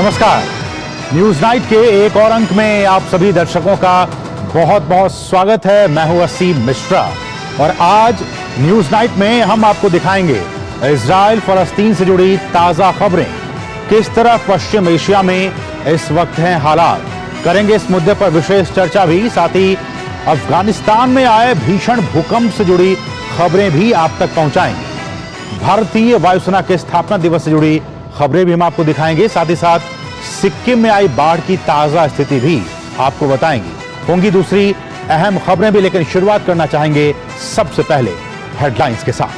नमस्कार। News night के एक और अंक में आप सभी दर्शकों का बहुत बहुत स्वागत है। मैं हूं असीम मिश्रा और आज न्यूज नाइट में हम आपको दिखाएंगे इजराइल फलस्तीन से जुड़ी ताजा खबरें। किस तरह पश्चिम एशिया में इस वक्त हैं हालात, करेंगे इस मुद्दे पर विशेष चर्चा भी। साथ ही अफगानिस्तान में आए भीषण भूकंप से जुड़ी खबरें भी आप तक पहुंचाएंगे। भारतीय वायुसेना के स्थापना दिवस से जुड़ी खबरें भी हम आपको दिखाएंगे। साथ ही साथ सिक्किम में आई बाढ़ की ताजा स्थिति भी आपको बताएंगे। होंगी दूसरी अहम खबरें भी, लेकिन शुरुआत करना चाहेंगे सबसे पहले हेडलाइंस के साथ।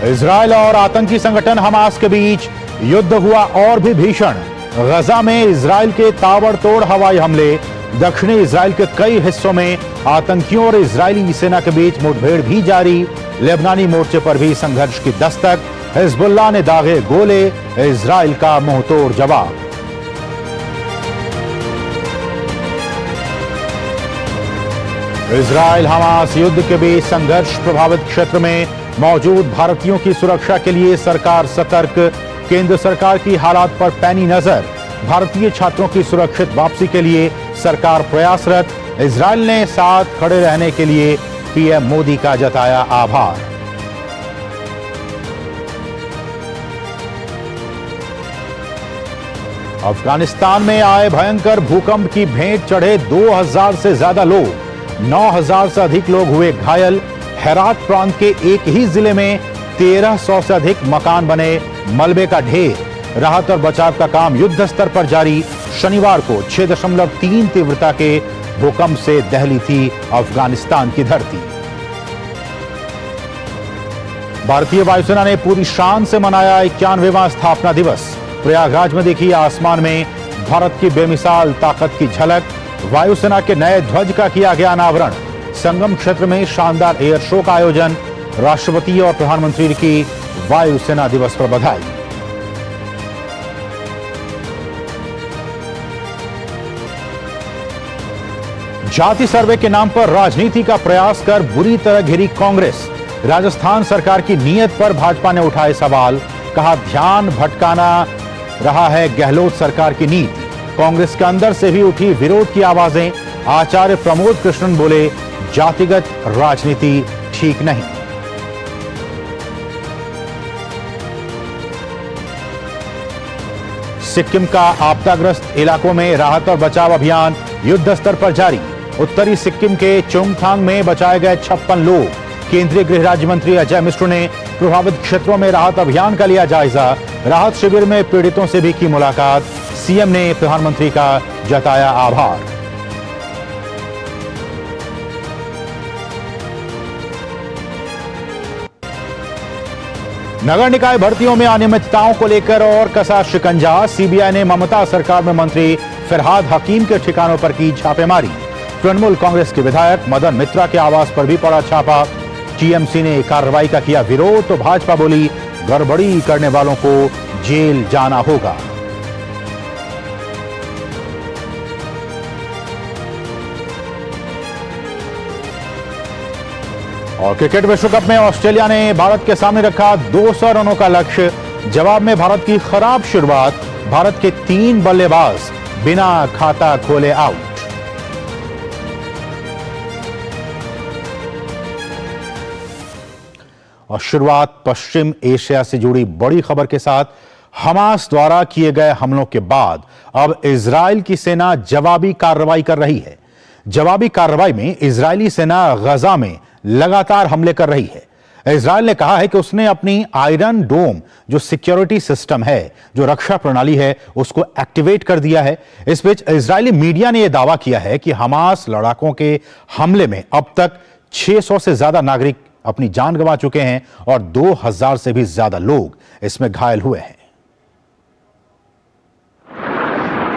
इजराइल और आतंकी संगठन हमास के बीच युद्ध हुआ और भी भीषण। गजा में इजराइल के ताबड़तोड़ हवाई हमले, दक्षिणी इजराइल के कई हिस्सों में आतंकियों और इजरायली सेना के बीच मुठभेड़ भी जारी। लेबनानी मोर्चे पर भी संघर्ष की दस्तक, हिजबुल्लाह ने दागे गोले, इजराइल का मुंहतोड़ जवाब। इजराइल हमास युद्ध के बीच संघर्ष प्रभावित क्षेत्र में मौजूद भारतीयों की सुरक्षा के लिए सरकार सतर्क। केंद्र सरकार की हालात पर पैनी नजर। भारतीय छात्रों की सुरक्षित वापसी के लिए सरकार प्रयासरत। इजराइल ने साथ खड़े रहने के लिए पीएम मोदी का जताया आभार। अफगानिस्तान में आए भयंकर भूकंप की भेंट चढ़े 2000 से ज्यादा लोग, 9000 से अधिक लोग हुए घायल। हेरात प्रांत के एक ही जिले में 1300 से अधिक मकान बने, मलबे का ढेर। राहत और बचाव का काम युद्ध स्तर पर जारी। शनिवार को 6.3 तीव्रता के भूकंप से दहली थी अफगानिस्तान की धरती। भारतीय वायुसेना ने पूरी शान से मनाया 91वां स्थापना दिवस। प्रयागराज में देखी आसमान में भारत की बेमिसाल ताकत की झलक। वायुसेना के नए ध्वज का किया गया अनावरण। संगम क्षेत्र में शानदार एयर शो का आयोजन। राष्ट्रपति और प्रधानमंत्री की वायुसेना दिवस पर बधाई। जाति सर्वे के नाम पर राजनीति का प्रयास कर बुरी तरह घिरी कांग्रेस। राजस्थान सरकार की नीयत पर भाजपा ने उठाए सवाल। कहा, ध्यान भटकाना रहा है गहलोत सरकार की नीति। कांग्रेस के अंदर से भी उठी विरोध की आवाजें। आचार्य प्रमोद कृष्णन बोले, जातिगत राजनीति ठीक नहीं। सिक्किम का आपदाग्रस्त इलाकों में राहत और बचाव अभियान युद्ध स्तर पर जारी। उत्तरी सिक्किम के चुंगथांग में बचाए गए 56 लोग। केंद्रीय गृह राज्य मंत्री अजय मिश्र ने प्रभावित क्षेत्रों में राहत अभियान का लिया जायजा। राहत शिविर में पीड़ितों से भी की मुलाकात। सीएम ने प्रधानमंत्री का जताया आभार। नगर निकाय भर्तियों में अनियमितताओं को लेकर और कसा शिकंजा। सीबीआई ने ममता सरकार में मंत्री फरहाद हकीम के ठिकानों पर की छापेमारी। तृणमूल कांग्रेस के विधायक मदन मित्रा के आवास पर भी पड़ा छापा। टीएमसी ने कार्रवाई का किया विरोध तो भाजपा बोली, गड़बड़ी करने वालों को जेल जाना होगा। और क्रिकेट विश्व कप में ऑस्ट्रेलिया ने भारत के सामने रखा 200 रनों का लक्ष्य। जवाब में भारत की खराब शुरुआत। भारत के 3 बल्लेबाज बिना खाता खोले आउट। और शुरुआत पश्चिम एशिया से जुड़ी बड़ी खबर के साथ। हमास द्वारा किए गए हमलों के बाद अब इजराइल की सेना जवाबी कार्रवाई कर रही है। जवाबी कार्रवाई में इजरायली सेना गजा में लगातार हमले कर रही है। इजराइल ने कहा है कि उसने अपनी आयरन डोम जो सिक्योरिटी सिस्टम है, जो रक्षा प्रणाली है, उसको एक्टिवेट कर दिया है। इस बीच इजरायली मीडिया ने यह दावा किया है कि हमास लड़ाकों के हमले में अब तक 600 से ज्यादा नागरिक अपनी जान गंवा चुके हैं और 2000 से भी ज्यादा लोग इसमें घायल हुए हैं।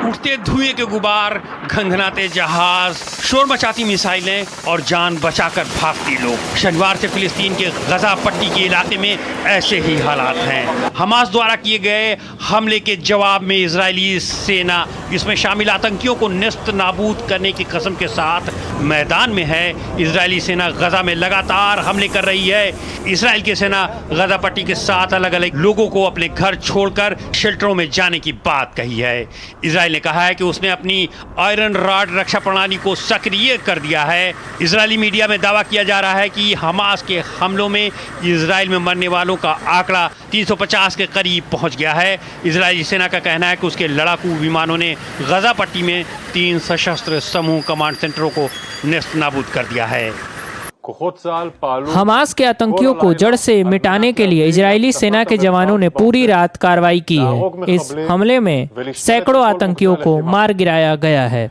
Por उड़ते धुएं के गुबार, घंघनाते जहाज, शोर मचाती मिसाइलें और जान बचाकर भागती लोग। शनिवार से फिलिस्तीन के गजा पट्टी के इलाके में ऐसे ही हालात हैं। हमास द्वारा किए गए हमले के जवाब में इजरायली सेना, इसमें शामिल आतंकियों को नेस्त नाबूद करने की कसम के साथ मैदान में है। इजरायली सेना गजा में लगातार हमले कर रही है। इजराइल की सेना गजा पट्टी के 7 अलग अलग लोगों को अपने घर छोड़कर शेल्टरों में जाने की बात कही है। इजराइल ने कहा है कि उसने अपनी आयरन रॉड रक्षा प्रणाली को सक्रिय कर दिया है। इजरायली मीडिया में दावा किया जा रहा है कि हमास के हमलों में इजराइल में मरने वालों का आंकड़ा 350 के करीब पहुंच गया है। इजरायली सेना का कहना है कि उसके लड़ाकू विमानों ने गजा पट्टी में 3 सशस्त्र समूह कमांड सेंटरों को नेस्त नाबूद कर दिया है। हमास के आतंकियों को जड़ से मिटाने के लिए इजरायली सेना के जवानों ने पूरी रात कार्रवाई की है। इस हमले में सैकड़ों आतंकियों को मार गिराया गया है।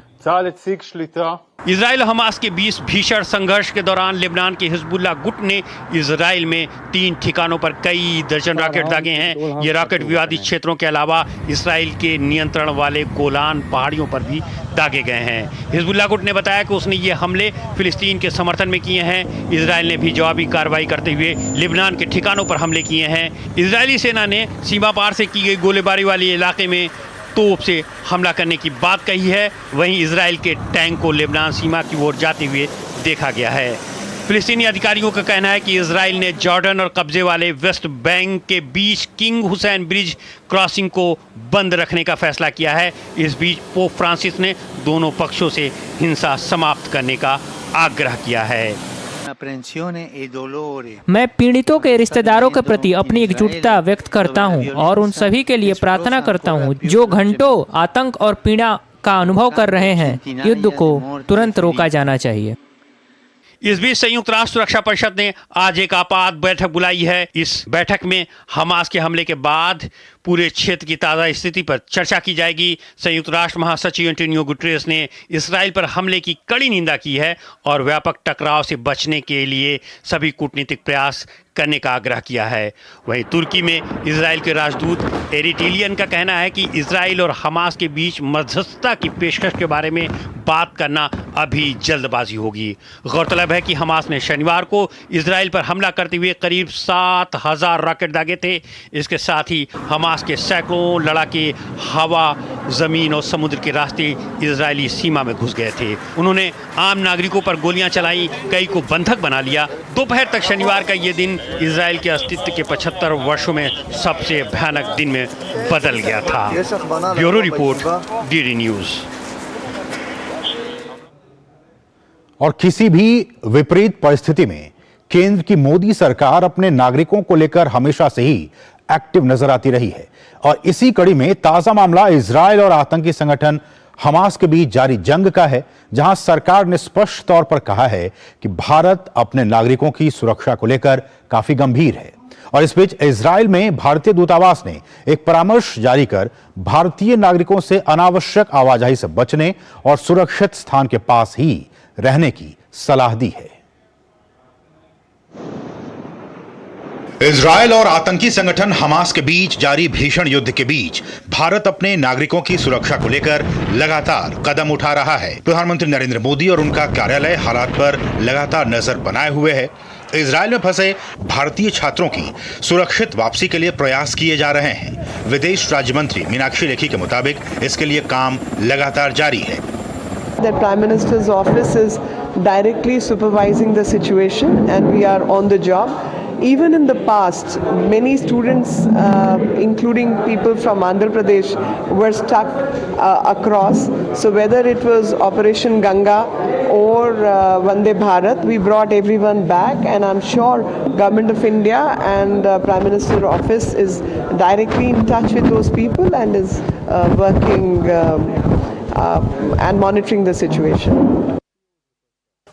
इजराइल हमास के 20 भीषण संघर्ष के दौरान लेबनान के हिजबुल्लाह गुट ने इजराइल में 3 ठिकानों पर कई दर्जन रॉकेट दागे हैं। ये रॉकेट विवादित क्षेत्रों के अलावा इजराइल के नियंत्रण वाले गोलान पहाड़ियों पर भी दागे गए हैं। हिजबुल्लाह गुट ने बताया कि उसने ये हमले फिलिस्तीन के समर्थन में किए हैं। इजराइल ने भी जवाबी कार्रवाई करते हुए लेबनान के ठिकानों पर हमले किए हैं। इजरायली सेना ने सीमा पार से की गई गोलीबारी वाले इलाके में तोप से हमला करने की बात कही है। वहीं इजराइल के टैंक को लेबनान सीमा की ओर जाते हुए देखा गया है। फिलिस्तीनी अधिकारियों का कहना है कि इजराइल ने जॉर्डन और कब्जे वाले वेस्ट बैंक के बीच किंग हुसैन ब्रिज क्रॉसिंग को बंद रखने का फैसला किया है। इस बीच पोप फ्रांसिस ने दोनों पक्षों से हिंसा समाप्त करने का आग्रह किया है। मैं पीड़ितों के रिश्तेदारों के प्रति अपनी एकजुटता व्यक्त करता हूं और उन सभी के लिए प्रार्थना करता हूं जो घंटों आतंक और पीड़ा का अनुभव कर रहे हैं। युद्ध को तुरंत रोका जाना चाहिए। इस बीच संयुक्त राष्ट्र सुरक्षा परिषद ने आज एक आपात बैठक बुलाई है। इस बैठक में हमास के हमले के बाद पूरे क्षेत्र की ताज़ा स्थिति पर चर्चा की जाएगी। संयुक्त राष्ट्र महासचिव एंटोनियो गुटेरेस ने इसराइल पर हमले की कड़ी निंदा की है और व्यापक टकराव से बचने के लिए सभी कूटनीतिक प्रयास करने का आग्रह किया है। वहीं तुर्की में इसराइल के राजदूत एरिटिलियन का कहना है कि इसराइल और हमास के बीच मध्यस्थता की पेशकश के बारे में बात करना अभी जल्दबाजी होगी। गौरतलब है कि हमास ने शनिवार को इसराइल पर हमला करते हुए करीब 7,000 रॉकेट दागे थे। इसके साथ ही हमास के सैकड़ों लड़ाके हवा, जमीन और समुद्र के रास्ते इजरायली सीमा में घुस गए थे। उन्होंने आम नागरिकों पर गोलियां चलाई, कई को बंधक बना लिया। दोपहर तक शनिवार का ये दिन इजराइल के अस्तित्व के 75 वर्षों में सबसे भयानक दिन में बदल गया था। Bureau report, DD news. और किसी भी विपरीत परिस्थिति में केंद्र की मोदी सरकार अपने नागरिकों को लेकर हमेशा से ही एक्टिव नजर आती रही है और इसी कड़ी में ताजा मामला इजराइल और आतंकी संगठन हमास के बीच जारी जंग का है, जहां सरकार ने स्पष्ट तौर पर कहा है कि भारत अपने नागरिकों की सुरक्षा को लेकर काफी गंभीर है। और इस बीच इजराइल में भारतीय दूतावास ने एक परामर्श जारी कर भारतीय नागरिकों से अनावश्यक आवाजाही से बचने और सुरक्षित स्थान के पास ही रहने की सलाह दी है। इजराइल और आतंकी संगठन हमास के बीच जारी भीषण युद्ध के बीच भारत अपने नागरिकों की सुरक्षा को लेकर लगातार कदम उठा रहा है। प्रधानमंत्री नरेंद्र मोदी और उनका कार्यालय हालात पर लगातार नजर बनाए हुए है। इजराइल में फंसे भारतीय छात्रों की सुरक्षित वापसी के लिए प्रयास किए जा रहे हैं। विदेश राज्य मंत्री मीनाक्षी लेखी के मुताबिक इसके लिए काम लगातार जारी है। The Prime Minister's office is directly supervising the situation and we are on the job. Even in the past, many students, including people from Andhra Pradesh, were stuck across. So whether it was Operation Ganga or Vande Bharat, we brought everyone back, and I'm sure Government of India and Prime Minister's office is directly in touch with those people and is working and monitoring the situation.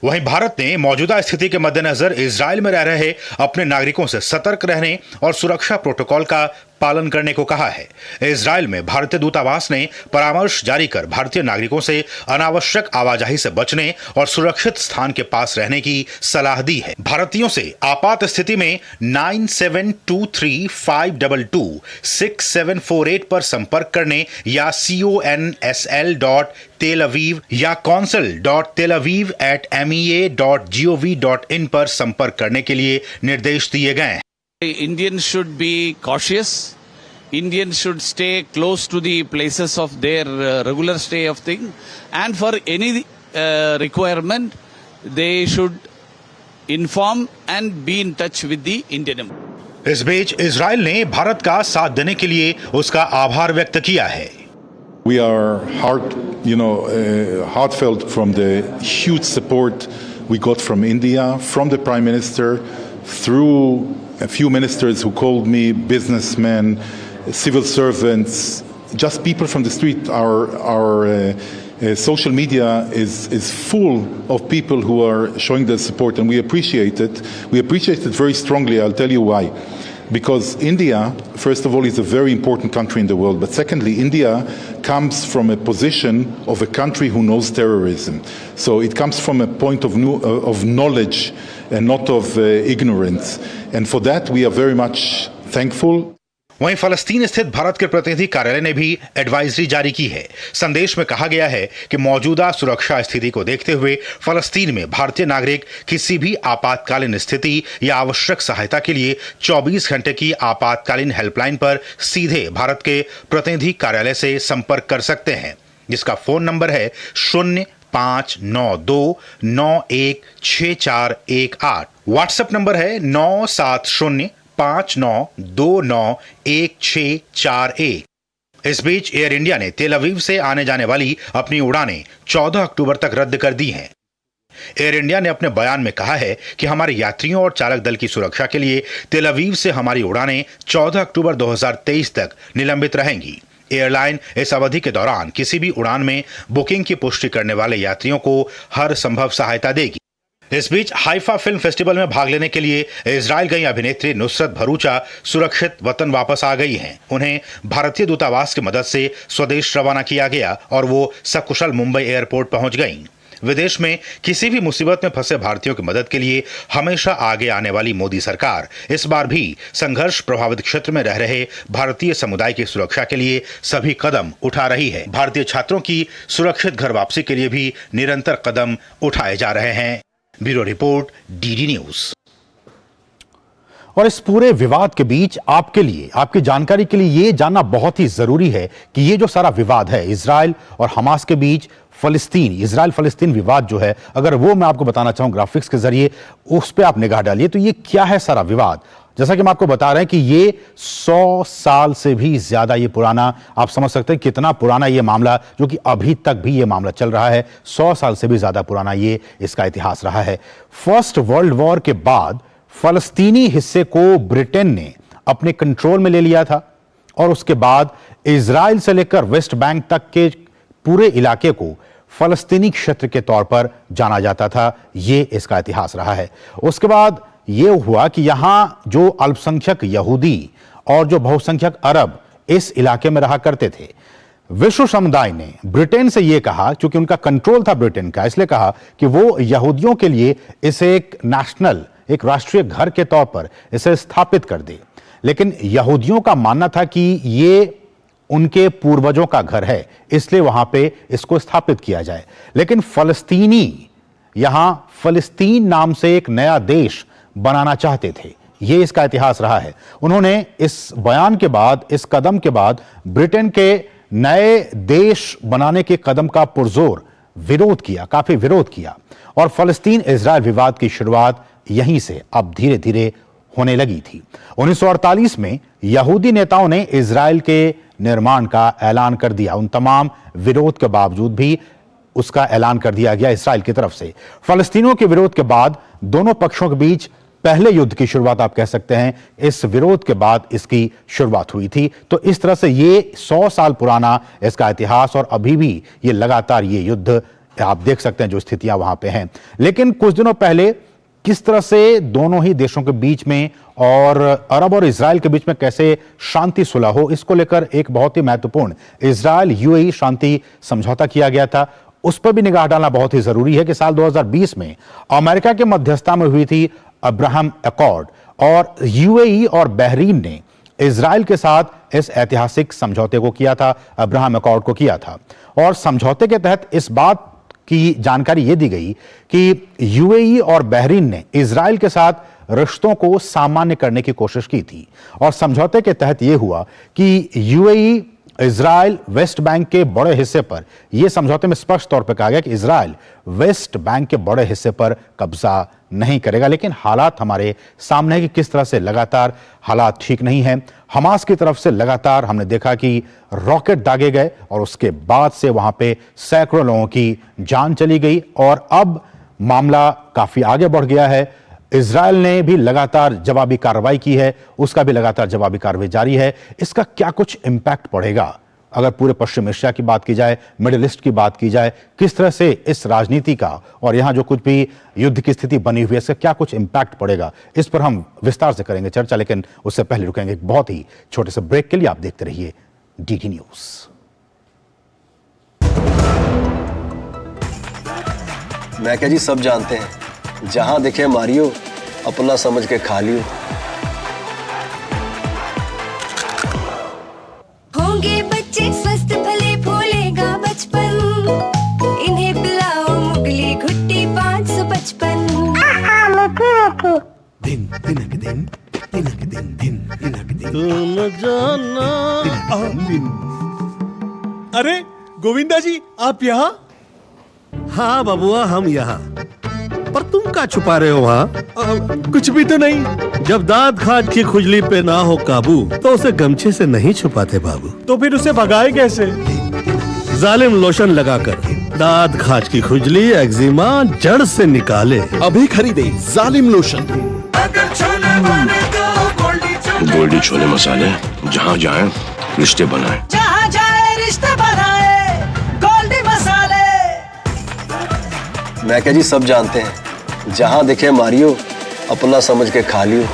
वहीं भारत ने मौजूदा स्थिति के मद्देनजर Israel में रह रहे अपने नागरिकों से सतर्क रहने और सुरक्षा प्रोटोकॉल का पालन करने को कहा है। इजराइल में भारतीय दूतावास ने परामर्श जारी कर भारतीय नागरिकों से अनावश्यक आवाजाही से बचने और सुरक्षित स्थान के पास रहने की सलाह दी है। भारतीयों से आपात स्थिति में 9723522648 पर संपर्क करने या consl.telaviv या consul.telaviv@mea.gov.in पर संपर्क करने के लिए निर्देश दिए गए हैं। Indians should be cautious. Indians should stay close to the places of their regular stay of thing, and for any requirement, they should inform and be in touch with the Indian Embassy. इस बीच Israel ने भारत का साथ देने के लिए उसका आभार व्यक्त किया है। We are heartfelt from the huge support we got from India, from the Prime Minister, through a few ministers who called me, businessmen, civil servants, just people from the street. Our social media is full of people who are showing their support, and we appreciate it. We appreciate it very strongly. I'll tell you why. Because India, first of all, is a very important country in the world. But secondly, India comes from a position of a country who knows terrorism. So it comes from a point of knowledge and not of ignorance. And for that, we are very much thankful. वहीं फलस्तीन स्थित भारत के प्रतिनिधि कार्यालय ने भी advisory जारी की है। संदेश में कहा गया है कि मौजूदा सुरक्षा स्थिति को देखते हुए फलस्तीन में भारतीय नागरिक किसी भी आपातकालीन स्थिति या आवश्यक सहायता के लिए 24 घंटे की आपातकालीन हेल्पलाइन पर सीधे भारत के प्रतिनिधि कार्यालय से संपर्क कर सकते हैं, जिसका फोन नंबर है 0592916418। व्हाट्सएप नंबर है 9705929161। इस बीच एयर इंडिया ने तेल अवीव से आने जाने वाली अपनी उड़ानें 14 अक्टूबर तक रद्द कर दी हैं। एयर इंडिया ने अपने बयान में कहा है कि हमारे यात्रियों और चालक दल की सुरक्षा के लिए तेल अवीव से हमारी उड़ानें 14 अक्टूबर 2023 तक निलंबित रहेंगी। एयरलाइन इस अवधि के दौरान किसी भी उड़ान में बुकिंग की पुष्टि करने वाले यात्रियों को हर संभव सहायता देगी। इस बीच हाइफा फिल्म फेस्टिवल में भाग लेने के लिए इजराइल गई अभिनेत्री नुसरत भरूचा सुरक्षित वतन वापस आ गई हैं। उन्हें भारतीय दूतावास की मदद से स्वदेश रवाना किया गया और वो सकुशल मुंबई एयरपोर्ट पहुंच गईं। विदेश में किसी भी मुसीबत में फंसे भारतीयों की मदद के लिए हमेशा आगे आने वाली मोदी सरकार इस बार भी संघर्ष प्रभावित क्षेत्र में रह रहे भारतीय समुदाय की सुरक्षा के लिए सभी कदम उठा रही है। भारतीय छात्रों की सुरक्षित घर वापसी के लिए भी निरंतर कदम उठाए जा रहे हैं। Bureau report, DD news. और इस पूरे विवाद के बीच आपके लिए, आपकी जानकारी के लिए यह जानना बहुत ही जरूरी है कि यह जो सारा विवाद है इजराइल और हमास के बीच, इजराइल फलस्तीन विवाद जो है, अगर वो मैं आपको बताना चाहूं ग्राफिक्स के जरिए, उस पर आप निगाह डालिए तो ये क्या है सारा विवाद। जैसा कि हम आपको बता रहे हैं कि ये 100 साल से भी ज्यादा ये पुराना, आप समझ सकते हैं कितना पुराना ये मामला, जो कि अभी तक भी ये मामला चल रहा है। 100 साल से भी ज्यादा पुराना ये इसका इतिहास रहा है। फर्स्ट वर्ल्ड वॉर के बाद फलस्तीनी हिस्से को ब्रिटेन ने अपने कंट्रोल में ले लिया था और उसके बाद इजराइल से लेकर वेस्ट बैंक तक के पूरे इलाके को फलस्तीनी क्षेत्र के तौर पर जाना जाता था। यह इसका इतिहास रहा है। उसके बाद यह हुआ कि यहां जो अल्पसंख्यक यहूदी और जो बहुसंख्यक अरब इस इलाके में रहा करते थे, विश्व समुदाय ने ब्रिटेन से यह कहा, क्योंकि उनका कंट्रोल था ब्रिटेन का, इसलिए कहा कि वो यहूदियों के लिए इसे एक नेशनल, एक राष्ट्रीय घर के तौर पर इसे स्थापित कर दे। लेकिन यहूदियों का मानना था कि ये उनके पूर्वजों का घर है, इसलिए वहां पे इसको स्थापित किया जाए। लेकिन फलस्तीनी यहां फलस्तीन नाम से एक नया देश बनाना चाहते थे। यह इसका इतिहास रहा है। उन्होंने इस बयान के बाद, इस कदम के बाद ब्रिटेन के नए देश बनाने के कदम का पुरजोर विरोध किया, काफी विरोध किया, और फलस्तीन इजराइल विवाद की शुरुआत यहीं से अब धीरे धीरे होने लगी थी। 1948 में यहूदी नेताओं ने इजराइल के निर्माण का ऐलान कर दिया। उन तमाम विरोध के बावजूद भी उसका ऐलान कर दिया गया इजराइल की तरफ से। फलस्तीनियों के विरोध के बाद दोनों पक्षों के बीच पहले युद्ध की शुरुआत आप कह सकते हैं, इस विरोध के बाद इसकी शुरुआत हुई थी। तो इस तरह से ये 100 साल पुराना इसका इतिहास, और अभी भी ये लगातार ये युद्ध आप देख सकते हैं जो स्थितियां वहां पे हैं। लेकिन कुछ दिनों पहले किस तरह से दोनों ही देशों के बीच में और अरब और इजराइल के बीच में कैसे शांति सुलह हो, इसको लेकर एक बहुत ही महत्वपूर्ण इजराइल यूएई शांति समझौता किया गया था। उस पर भी निगाह डालना बहुत ही जरूरी है कि साल 2020 में अमेरिका के मध्यस्थता में हुई थी अब्राहम अकॉर्ड और यूएई और बहरीन ने इजराइल के साथ इस ऐतिहासिक समझौते को किया था, अब्राहम अकॉर्ड को किया था। और समझौते के तहत इस बात की जानकारी यह दी गई कि यूएई और बहरीन ने इजराइल के साथ रिश्तों को सामान्य करने की कोशिश की थी। और समझौते के तहत यह हुआ कि यूएई इजराइल वेस्ट बैंक के बड़े हिस्से पर, यह समझौते में स्पष्ट तौर पर कहा गया कि इजराइल वेस्ट बैंक के बड़े हिस्से पर कब्जा नहीं करेगा। लेकिन हालात हमारे सामने है कि किस तरह से लगातार हालात ठीक नहीं है। हमास की तरफ से लगातार हमने देखा कि रॉकेट दागे गए और उसके बाद से वहां पे सैकड़ों लोगों की जान चली गई और अब मामला काफी आगे बढ़ गया है। इजराइल ने भी लगातार जवाबी कार्रवाई की है, उसका भी लगातार जवाबी कार्रवाई जारी है। इसका क्या कुछ इंपैक्ट पड़ेगा अगर पूरे पश्चिम एशिया की बात की जाए, मिडिल ईस्ट की बात की जाए, किस तरह से इस राजनीति का और यहां जो कुछ भी युद्ध की स्थिति बनी हुई है इसका क्या कुछ इंपैक्ट पड़ेगा, इस पर हम विस्तार से करेंगे चर्चा। लेकिन उससे पहले रुकेंगे एक बहुत ही छोटे से ब्रेक के लिए। आप देखते रहिए डीडी न्यूज। मैं क्या जी, सब जानते हैं, जहां दिखे मारियो, अपना समझ के खा लियो। होंगे बच्चे स्वस्थ भले फूलेगा बचपन, इन्हें पिलाओ मुगली घुट्टी 555। दिन तिनक दिन तिनक दिन दिन तिनक दिन तुम जाना दिन। अरे गोविंदा जी, आप यहाँ? हाँ बबुआ, हम यहाँ। पर तुम क्या छुपा रहे हो वहाँ? कुछ भी तो नहीं। जब दांत खाज की खुजली पे ना हो काबू तो उसे गमछे से नहीं छुपाते बाबू। तो फिर उसे भगाए कैसे? जालिम लोशन लगाकर दांत खाज की खुजली एक्जिमा जड़ से निकाले। अभी खरीदे जालिम लोशन। गोल्डी छोले मसाले, जहाँ जाए रिश्ते बनाए, जहाँ जाए रिश्ते बनाए, गोल्डी मसाले। मैं क्या जी, सब जानते हैं, जहां दिखे मारियो, अपना समझ के खा लियो।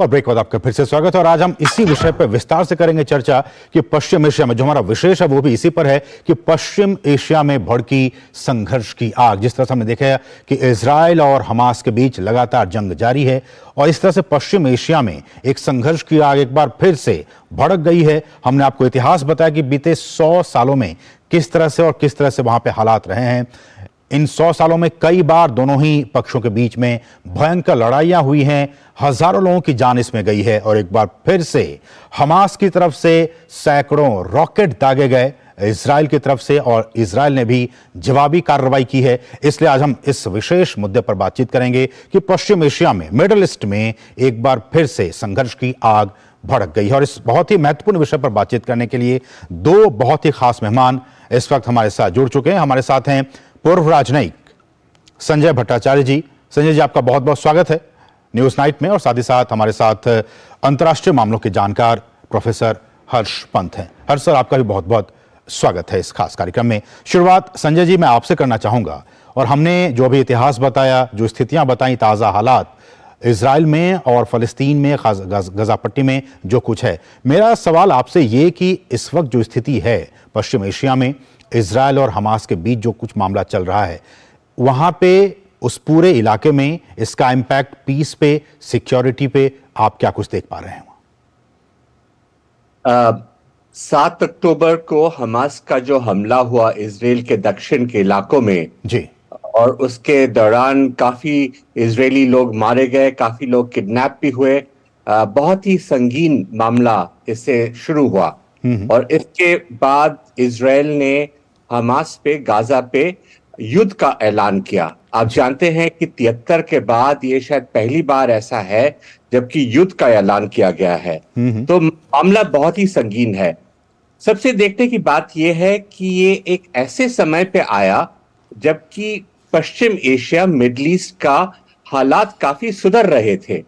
और ब्रेक बाद आपका फिर से स्वागत है। और आज हम इसी विषय पर विस्तार से करेंगे चर्चा कि पश्चिम एशिया में, जो हमारा विशेष है वो भी इसी पर है कि पश्चिम एशिया में भड़की संघर्ष की आग। जिस तरह से हमने देखा है कि इजराइल और हमास के बीच लगातार जंग जारी है और इस तरह से पश्चिम एशिया में एक संघर्ष की आग एक बार फिर से भड़क गई है। हमने आपको इतिहास बताया कि बीते 100 सालों में किस तरह से वहां पे हालात रहे हैं। इन 100 सालों में कई बार दोनों ही पक्षों के बीच में भयंकर लड़ाइयां हुई हैं, हजारों लोगों की जान इसमें गई है और एक बार फिर से हमास की तरफ से सैकड़ों रॉकेट दागे गए इजराइल की तरफ से और इजराइल ने भी जवाबी कार्रवाई की है। इसलिए आज हम इस विशेष मुद्दे पर बातचीत करेंगे कि पश्चिम एशिया में, मिडिल ईस्ट में एक बार फिर से संघर्ष की आग भड़क गई है। और इस बहुत ही महत्वपूर्ण विषय पर बातचीत करने के लिए दो बहुत ही खास मेहमान इस वक्त हमारे साथ जुड़ चुके हैं। हमारे साथ हैं पूर्व राजनयिक संजय भट्टाचार्य जी। संजय जी, आपका बहुत बहुत स्वागत है न्यूज नाइट में। और साथ ही साथ हमारे साथ अंतर्राष्ट्रीय मामलों के जानकार प्रोफेसर हर्ष पंत हैं। हर्ष सर, आपका भी बहुत बहुत स्वागत है इस खास कार्यक्रम में। शुरुआत संजय जी मैं आपसे करना चाहूंगा। और हमने जो भी इतिहास बताया, जो स्थितियां बताई, ताजा हालात इजराइल में और फलस्तीन में, गजा पट्टी में जो कुछ है, मेरा सवाल आपसे ये कि इस वक्त जो स्थिति है पश्चिम एशिया में, इजराइल और हमास के बीच जो कुछ मामला चल रहा है, वहां पे उस पूरे इलाके में इसका इंपैक्ट पीस पे, सिक्योरिटी पे आप क्या कुछ देख पा रहे हैं? 7 अक्टूबर को हमास का जो हमला हुआ इजराइल के दक्षिण के इलाकों में जी, और उसके दौरान काफी इजरायली लोग मारे गए, काफी लोग किडनैप भी हुए। बहुत ही संगीन मामला इससे शुरू हुआ और इसके बाद इजराइल ने हमास पे, गाजा पे युद्ध का ऐलान किया। आप जानते हैं कि 73 के बाद ये शायद पहली बार ऐसा है जबकि युद्ध का ऐलान किया गया है। तो मामला बहुत ही संगीन है। सबसे देखने की बात यह है कि ये एक ऐसे समय पे आया जबकि पश्चिम एशिया, मिडल ईस्ट का हालात काफी सुधर रहे थे।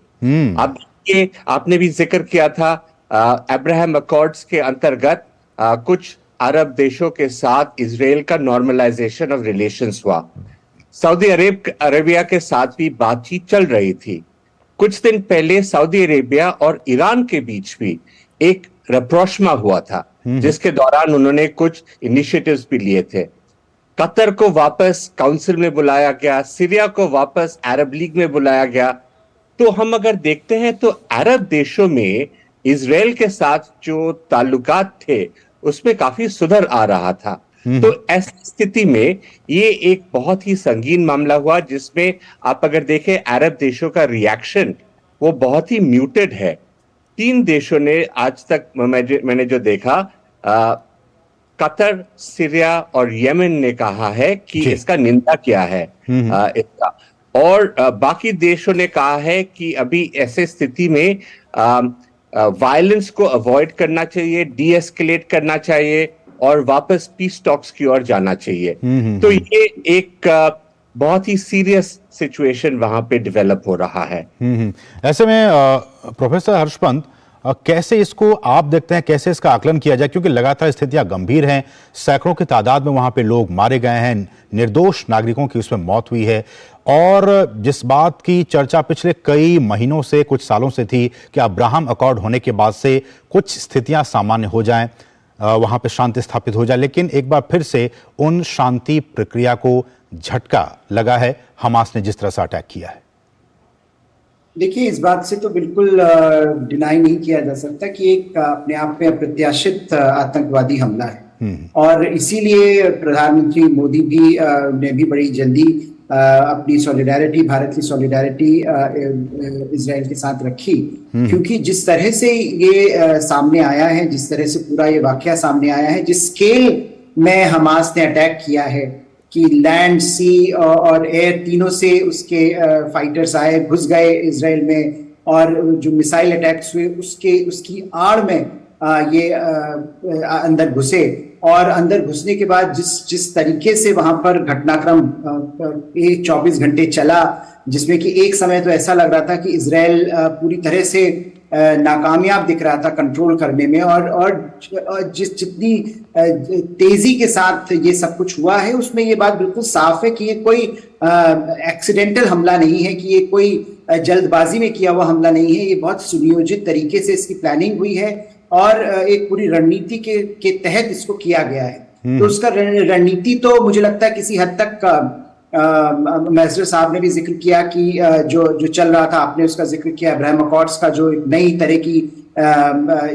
अब ये आपने भी जिक्र किया था अब्राहम अकॉर्ड्स के अंतर्गत कुछ अरब देशों के साथ इजराइल का नॉर्मलाइजेशन ऑफ रिलेशंस हुआ। सऊदी अरेबिया के साथ भी बातचीत चल रही थी। कुछ दिन पहले सऊदी अरेबिया और ईरान के बीच भी एक रप्रोशमा हुआ था, जिसके दौरान उन्होंने कुछ इनिशिएटिव्स भी लिए थे। कतर को वापस काउंसिल में बुलाया गया, सीरिया को वापस अरब लीग में बुलाया गया। तो हम अगर देखते हैं तो अरब देशों में इजराइल के साथ जो ताल्लुकात थे उसमें काफी सुधार आ रहा था। तो ऐसी स्थिति में ये एक बहुत ही संगीन मामला हुआ, जिसमें आप अगर देखें अरब देशों का रिएक्शन वो बहुत ही म्यूटेड है। 3 देशों ने आज तक मैंने जो देखा, कतर, सीरिया और यमन ने कहा है कि इसका निंदा किया है इसका, और बाकी देशों ने कहा है कि अभी ऐसे स्थिति में वायलेंस को अवॉइड करना चाहिए, डीएस्केलेट करना चाहिए और वापस पीस टॉक्स की ओर जाना चाहिए। तो ये एक बहुत ही सीरियस सिचुएशन वहां पे डेवलप हो रहा है। ऐसे में प्रोफेसर हर्षपंत, कैसे इसको आप देखते हैं, कैसे इसका आकलन किया जाए, क्योंकि लगातार स्थितियां गंभीर हैं, सैकड़ों की तादाद में वहां पे लोग मारे गए हैं, निर्दोष नागरिकों की उसमें मौत हुई है, और जिस बात की चर्चा पिछले कई महीनों से, कुछ सालों से थी कि अब्राहम अकॉर्ड होने के बाद से कुछ स्थितियां सामान्य हो जाएं, वहां पे शांति स्थापित हो जाए, लेकिन एक बार फिर से उन शांति प्रक्रिया को झटका लगा है हमास ने जिस तरह से अटैक किया है। देखिए, इस बात से तो बिल्कुल डिनाई नहीं किया जा सकता कि एक अपने आप में अप्रत्याशित आतंकवादी हमला है, और इसीलिए प्रधानमंत्री मोदी भी ने भी बड़ी जल्दी अपनी सॉलिडारिटी, भारत की सॉलिडारिटी इजराइल के साथ रखी, क्योंकि जिस तरह से ये सामने आया है, जिस तरह से पूरा ये वाकया सामने आया है, जिस स्केल में हमास ने अटैक किया है कि लैंड, सी और एयर तीनों से उसके फाइटर्स आए, घुस गए इजराइल में, और जो मिसाइल अटैक्स हुए उसकी आड़ में ये अंदर घुसे, और अंदर घुसने के बाद जिस तरीके से वहां पर घटनाक्रम 24 घंटे चला, जिसमें कि एक समय तो ऐसा लग रहा था कि इजराइल पूरी तरह से नाकामयाब दिख रहा था कंट्रोल करने में, और जितनी तेजी के साथ ये सब कुछ हुआ है, उसमें ये बात बिल्कुल साफ है कि ये कोई एक्सीडेंटल हमला नहीं है, कि ये कोई जल्दबाजी में किया हुआ हमला नहीं है। ये बहुत सुनियोजित तरीके से इसकी प्लानिंग हुई है और एक पूरी रणनीति के तहत इसको किया गया है। तो उसका रणनीति तो मुझे लगता है किसी हद तक मैसर साहब ने भी जिक्र किया कि जो चल रहा था, आपने उसका जिक्र किया, अब्राहम अकॉर्ड्स का जो नई तरह की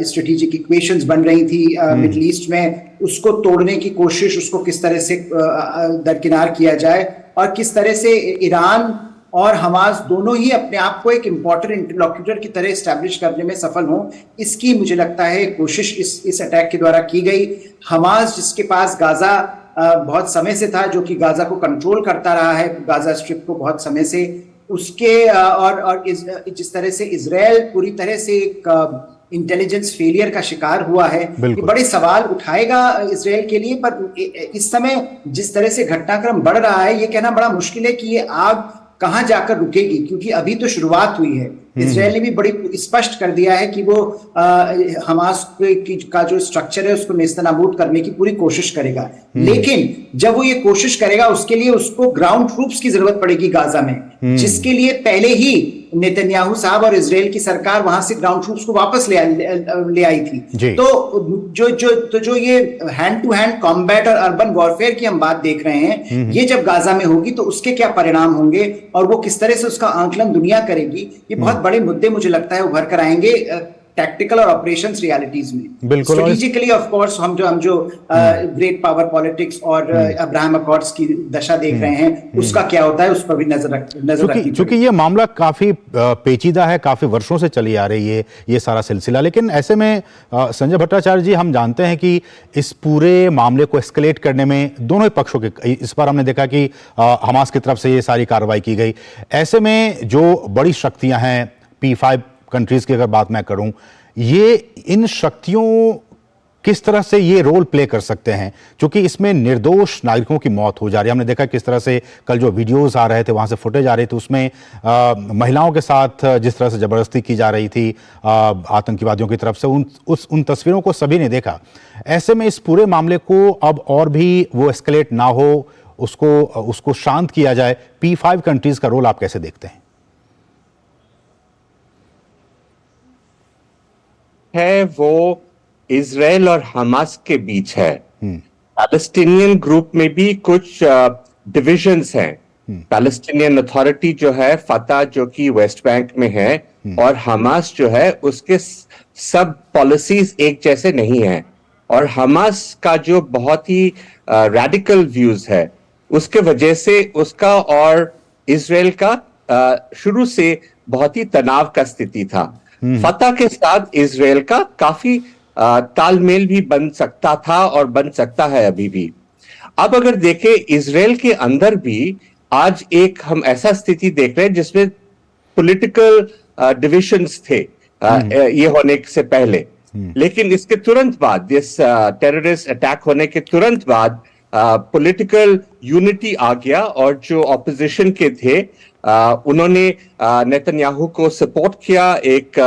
स्ट्रेटेजिक इक्वेशंस बन रही थी मिडिल ईस्ट में, उसको तोड़ने की कोशिश, उसको किस तरह से दरकिनार किया जाए, और किस तरह से ईरान और हमास दोनों ही अपने आप को एक इम्पोर्टेंट इंटरलॉक्यूटर की तरह एस्टैब्लिश करने में सफल हों, इसकी मुझे लगता है कोशिश इस अटैक के द्वारा की गई। हमास, जिसके पास गाजा बहुत समय से था, जो कि गाजा को कंट्रोल करता रहा है, गाजा स्ट्रिप को बहुत समय से, उसके और जिस तरह से इजराइल पूरी तरह से एक इंटेलिजेंस फेलियर का शिकार हुआ है, ये बड़े सवाल उठाएगा इजराइल के लिए। पर इस समय जिस तरह से घटनाक्रम बढ़ रहा है, ये कहना बड़ा मुश्किल है कि ये आग कहां जाकर रुकेगी, क्योंकि अभी तो शुरुआत हुई है। इजराइल ने भी बड़ी स्पष्ट कर दिया है कि वो हमास का जो स्ट्रक्चर है उसको नेस्तनाबूद करने की पूरी कोशिश करेगा, लेकिन जब वो ये कोशिश करेगा उसके लिए उसको ग्राउंड ट्रूप्स की जरूरत पड़ेगी गाजा में, जिसके लिए पहले ही नेतन्याहू साहब और इजराइल की सरकार वहां से ग्राउंड ट्रूप्स को वापस ले आई थी। तो जो ये हैंड टू हैंड कॉम्बैट और अर्बन वॉरफेयर की हम बात देख रहे हैं, ये जब गाजा में होगी तो उसके क्या परिणाम होंगे और वो किस तरह से उसका आंकलन दुनिया करेगी, ये बहुत बड़े मुद्दे मुझे लगता है उभर कर आएंगे टैक्टिकल और ऑपरेशंस रियलिटीज में। बिल्कुल, स्ट्रेटेजिकली ऑफ कोर्स हम जो ग्रेट पावर पॉलिटिक्स और अब्राहम अकॉर्ड्स की दशा देख रहे हैं, उसका क्या होता है उस पर भी नजर रखनी। क्योंकि ये मामला काफी पेचीदा है, काफी वर्षों से चली आ रही है ये सारा सिलसिला, लेकिन ऐसे में संजय भट्टाचार्य जी, हम जानते हैं कि इस पूरे मामले को एस्केलेट करने में दोनों ही पक्षों के, इस बार हमने देखा कि हमास की तरफ से ये सारी कार्रवाई की गई। ऐसे में जो बड़ी शक्तियां हैं, P5 कंट्रीज की अगर बात मैं करूं, ये इन शक्तियों किस तरह से ये रोल प्ले कर सकते हैं, क्योंकि इसमें निर्दोष नागरिकों की मौत हो जा रही है। हमने देखा किस तरह से कल जो वीडियोस आ रहे थे, वहां से फुटेज आ रही थी, उसमें महिलाओं के साथ जिस तरह से जबरदस्ती की जा रही थी आतंकवादियों की तरफ से, उन तस्वीरों को सभी ने देखा। ऐसे में इस पूरे मामले को अब और भी वो एस्केलेट ना हो, उसको शांत किया जाए। P5 कंट्रीज का रोल आप कैसे देखते हैं? वो इजराइल और हमास के बीच है। पैलेस्टीनियन ग्रुप में भी कुछ डिविजन्स हैं। पैलेस्टीनियन अथॉरिटी जो है, फतह जो कि वेस्ट बैंक में है, और हमास जो है, उसके सब पॉलिसीज एक जैसे नहीं हैं। और हमास का जो बहुत ही रैडिकल व्यूज है, उसके वजह से उसका और इजराइल का शुरू से बहुत ही तनाव का स्थिति था। फतह के साथ इजराइल का काफी तालमेल भी बन सकता था और बन सकता है अभी भी। अब अगर देखें, इजराइल के अंदर भी आज एक हम ऐसा स्थिति देख रहे हैं जिसमें पॉलिटिकल डिविजन्स थे ये होने से पहले। लेकिन इसके तुरंत बाद, इस टेररिस्ट अटैक होने के तुरंत बाद पॉलिटिकल यूनिटी आ गया, और जो ऑपोजिशन के थे उन्होंने नेतन्याहू को सपोर्ट किया एक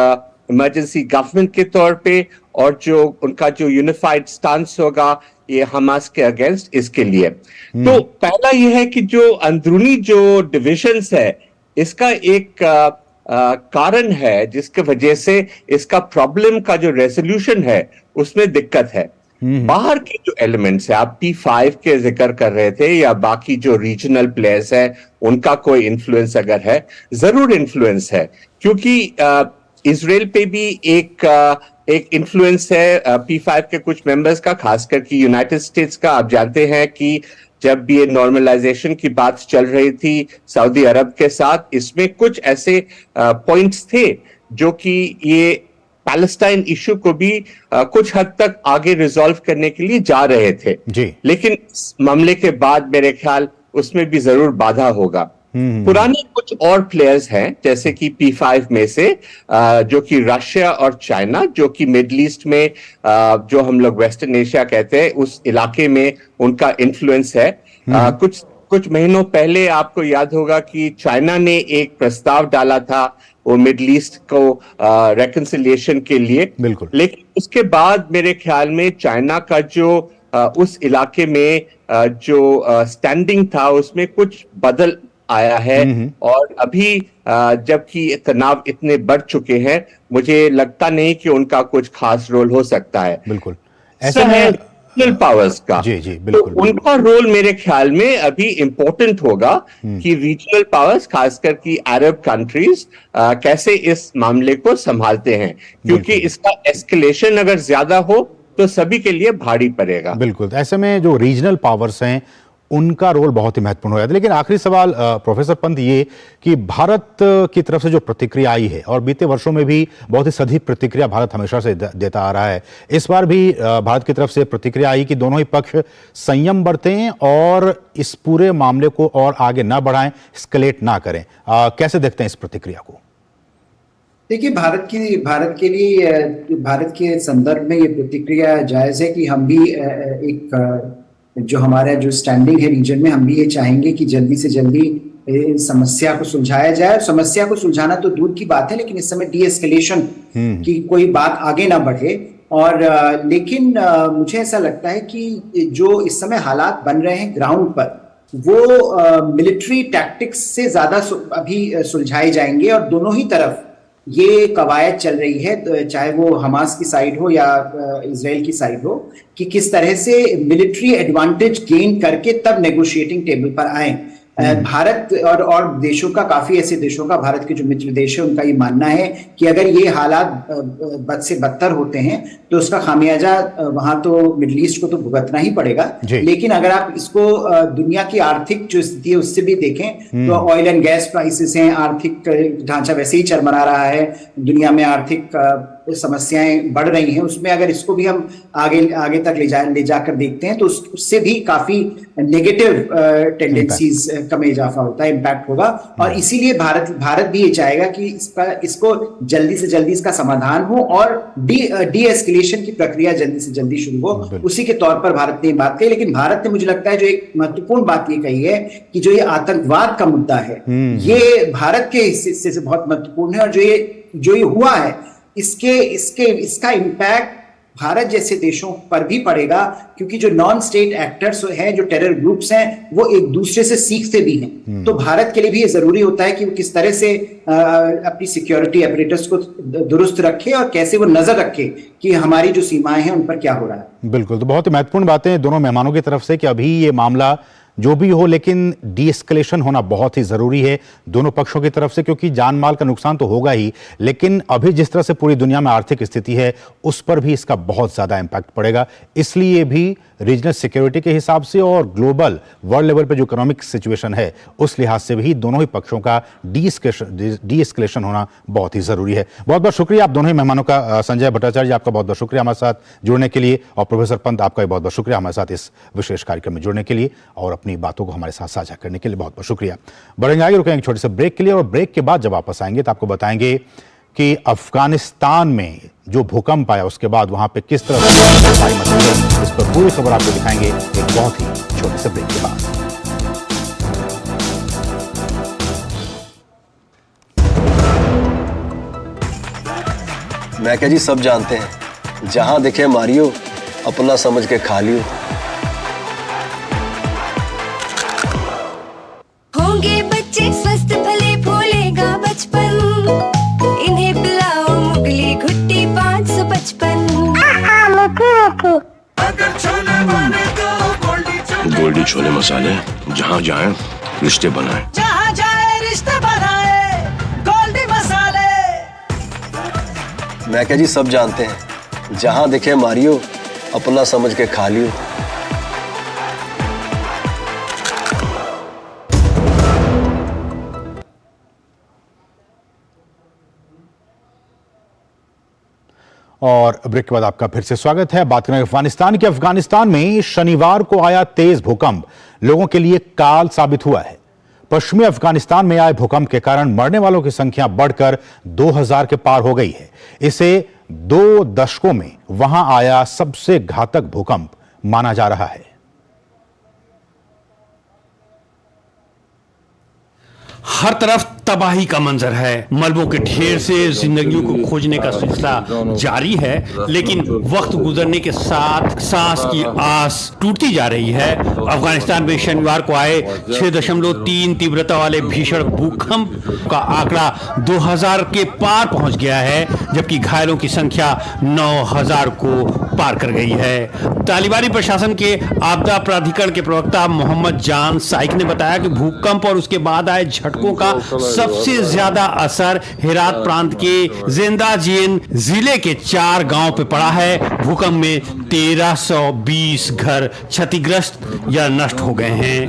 इमरजेंसी गवर्नमेंट के तौर पे, और जो उनका जो यूनिफाइड स्टांस होगा ये हमास के अगेंस्ट, इसके लिए। तो पहला ये है कि जो अंदरूनी जो डिविजन्स है, इसका एक कारण है जिसके वजह से इसका प्रॉब्लम का जो रेजोल्यूशन है उसमें दिक्कत है। बाहर के जो एलिमेंट्स है, आप P5 के जिक्र कर रहे थे, या बाकी जो रीजनल प्लेयर्स है, उनका कोई इन्फ्लुएंस अगर है, जरूर इन्फ्लुएंस है, क्योंकि इजराइल पे भी एक इन्फ्लुएंस है P5 के कुछ मेंबर्स का, खासकर कि यूनाइटेड स्टेट्स का। आप जानते हैं कि जब भी ये नॉर्मलाइजेशन की बात चल रही थी सऊदी अरब के साथ, इसमें कुछ ऐसे पॉइंट्स थे जो कि ये पैलेस्टाइन इशू को भी कुछ हद तक आगे रिजॉल्व करने के लिए जा रहे थे जी। लेकिन इस मामले के बाद मेरे ख्याल उसमें भी जरूर बाधा होगा। पुराने कुछ और प्लेयर्स हैं, जैसे कि P5 में से जो कि रशिया और चाइना, जो कि मिडल ईस्ट में जो हम लोग वेस्टर्न एशिया कहते हैं, उस इलाके में उनका इन्फ्लुएंस है। कुछ महीनों पहले आपको याद होगा कि चाइना ने एक प्रस्ताव डाला था वो मिडल ईस्ट को रेकंसिलिएशन के लिए। बिल्कुल। लेकिन उसके बाद मेरे ख्याल में चाइना का जो उस इलाके में जो स्टैंडिंग था, उसमें कुछ बदल आया है। और अभी जबकि तनाव इतने बढ़ चुके हैं, मुझे लगता नहीं कि उनका कुछ खास रोल हो सकता है। बिल्कुल। ऐसे में रीजनल पावर्स का, जी बिल्कुल, तो उनका रोल मेरे ख्याल में अभी इम्पोर्टेंट होगा कि रीजनल पावर्स, खासकर की अरब कंट्रीज, कैसे इस मामले को संभालते हैं, क्योंकि इसका एस्केलेशन अगर ज्यादा हो तो सभी के लिए भारी पड़ेगा। बिल्कुल। ऐसे में जो रीजनल पावर्स हैं उनका रोल बहुत ही महत्वपूर्ण हो जाता है। लेकिन आखिरी सवाल प्रोफेसर पंत ये कि भारत की तरफ से जो प्रतिक्रिया आई है, और बीते वर्षों में भी बहुत ही सधी प्रतिक्रिया भारत हमेशा से देता आ रहा है, इस बार भी भारत की तरफ से प्रतिक्रिया आई कि दोनों ही पक्ष संयम बरतें और इस पूरे मामले को और आगे ना बढ़ाएं, एस्केलेट ना करें। कैसे देखते हैं इस प्रतिक्रिया को? देखिए, भारत के लिए, भारत के संदर्भ में ये प्रतिक्रिया जायज है कि हम भी एक जो हमारा जो स्टैंडिंग है रीजन में, हम भी ये चाहेंगे कि जल्दी से जल्दी समस्या को सुलझाया जाए। और समस्या को सुलझाना तो दूर की बात है, लेकिन इस समय डीएस्केलेशन की कोई बात आगे ना बढ़े। और लेकिन मुझे ऐसा लगता है कि जो इस समय हालात बन रहे हैं ग्राउंड पर, वो मिलिट्री टैक्टिक्स से ज्यादा अभी सुलझाए जाएंगे। और दोनों ही तरफ ये कवायद चल रही है, चाहे वो हमास की साइड हो या इजराइल की साइड हो, कि किस तरह से मिलिट्री एडवांटेज गेन करके तब नेगोशिएटिंग टेबल पर आए। भारत और देशों का, काफी ऐसे देशों का, भारत के जो मित्र देश है, उनका ये मानना है कि अगर ये हालात बद से बदतर होते हैं तो उसका खामियाजा वहां तो मिडिल ईस्ट को तो भुगतना ही पड़ेगा। लेकिन अगर आप इसको दुनिया की आर्थिक जो स्थिति है उससे भी देखें, तो ऑयल एंड गैस प्राइसेस हैं, आर्थिक ढांचा वैसे ही चरमरा रहा है, दुनिया में आर्थिक समस्याएं बढ़ रही हैं, उसमें अगर इसको भी हम आगे तक ले जाकर देखते हैं तो उससे भी काफी नेगेटिव टेंडेंसीज का में इजाफा होता है, इम्पैक्ट होगा। और इसीलिए भारत भी ये चाहेगा कि इसको जल्दी से जल्दी इसका समाधान हो और डी एस्केलेशन की प्रक्रिया जल्दी से जल्दी शुरू हो। उसी के तौर पर भारत ने बात कही, लेकिन भारत ने मुझे लगता है जो एक महत्वपूर्ण बात ये कही है कि जो ये आतंकवाद का मुद्दा है ये भारत के हिस्से से बहुत महत्वपूर्ण है, और जो ये हुआ है इसका इम्पैक्ट भारत जैसे देशों पर भी पड़ेगा, क्योंकि जो नॉन स्टेट एक्टर्स हैं, जो टेरर ग्रुप्स हैं, वो एक दूसरे से सीखते भी हैं। तो भारत के लिए भी ये जरूरी होता है कि वो किस तरह से अपनी सिक्योरिटी अपरेटस को दुरुस्त रखे और कैसे वो नजर रखे कि हमारी जो सीमाएं हैं उन पर क्या हो रहा है। बिल्कुल, तो बहुत ही महत्वपूर्ण बातें दोनों मेहमानों की तरफ से कि अभी ये मामला जो भी हो लेकिन डी एस्केलेशन होना बहुत ही जरूरी है दोनों पक्षों की तरफ से, क्योंकि जान माल का नुकसान तो होगा ही, लेकिन अभी जिस तरह से पूरी दुनिया में आर्थिक स्थिति है उस पर भी इसका बहुत ज्यादा इंपैक्ट पड़ेगा। इसलिए भी रीजनल सिक्योरिटी के हिसाब से और ग्लोबल वर्ल्ड लेवल पे जो इकोनॉमिक सिचुएशन है उस लिहाज से भी दोनों ही पक्षों का डी एस्केलेशन होना बहुत ही जरूरी है। बहुत बहुत शुक्रिया आप दोनों ही मेहमानों का। संजय भट्टाचार्य आपका बहुत बहुत शुक्रिया हमारे साथ जुड़ने के लिए, और प्रोफेसर पंत आपका भी बहुत बहुत शुक्रिया हमारे साथ इस विशेष कार्यक्रम में जुड़ने के लिए और अपनी बातों को हमारे साथ साझा करने के लिए बहुत बहुत शुक्रिया। बढ़ेंगे आगे, रुकेंगे छोटे से ब्रेक के लिए, और ब्रेक के बाद जब वापस आएंगे तो आपको बताएंगे कि अफगानिस्तान में जो भूकंप आया उसके बाद वहां पे किस तरह से तबाही मची है, इस पर पूरी खबर आपको दिखाएंगे एक बहुत ही छोटे से ब्रेक के बाद। मैं क्या जी, सब जानते हैं जहां दिखे मारियो, अपना समझ के खा लियो। होंगे बच्चे स्वस्थ भले फूलेगा बचपन, इन्हें पिलाओ मुगली घुट्टी 555। गोल्डी छोले मसाले, जहाँ जाए रिश्ते बनाए, जहाँ जाए रिश्ते बनाए, गोल्डी मसाले। मैं क्या जी, सब जानते हैं जहां दिखे मारियो, अपना समझ के खा लियो। और ब्रेक के बाद आपका फिर से स्वागत है। बात करें अफगानिस्तान की। अफगानिस्तान में शनिवार को आया तेज भूकंप लोगों के लिए काल साबित हुआ है। पश्चिमी अफगानिस्तान में आए भूकंप के कारण मरने वालों की संख्या बढ़कर 2000 के पार हो गई है। इसे 2 दशकों में वहां आया सबसे घातक भूकंप माना जा रहा है। हर तरफ तबाही का मंजर है, मलबों के ढेर से जिंदगियों को खोजने का सिलसिला जारी है, लेकिन वक्त गुजरने के साथ सांस की आस टूटती जा रही है। अफगानिस्तान में शनिवार को आए 6.3 तीव्रता वाले भीषण भूकंप का आंकड़ा 2000 के पार पहुंच गया है, जबकि घायलों की संख्या 9000 को पार कर गई है। तालिबानी प्रशासन के आपदा प्राधिकरण के प्रवक्ता मोहम्मद जान साइक ने बताया कि भूकंप और उसके बाद आए झटकों का सबसे ज्यादा असर हेरात प्रांत के जिंदाजियन जिले के 4 गांव पे पड़ा है। भूकंप में 1320 घर क्षतिग्रस्त या नष्ट हो गए हैं।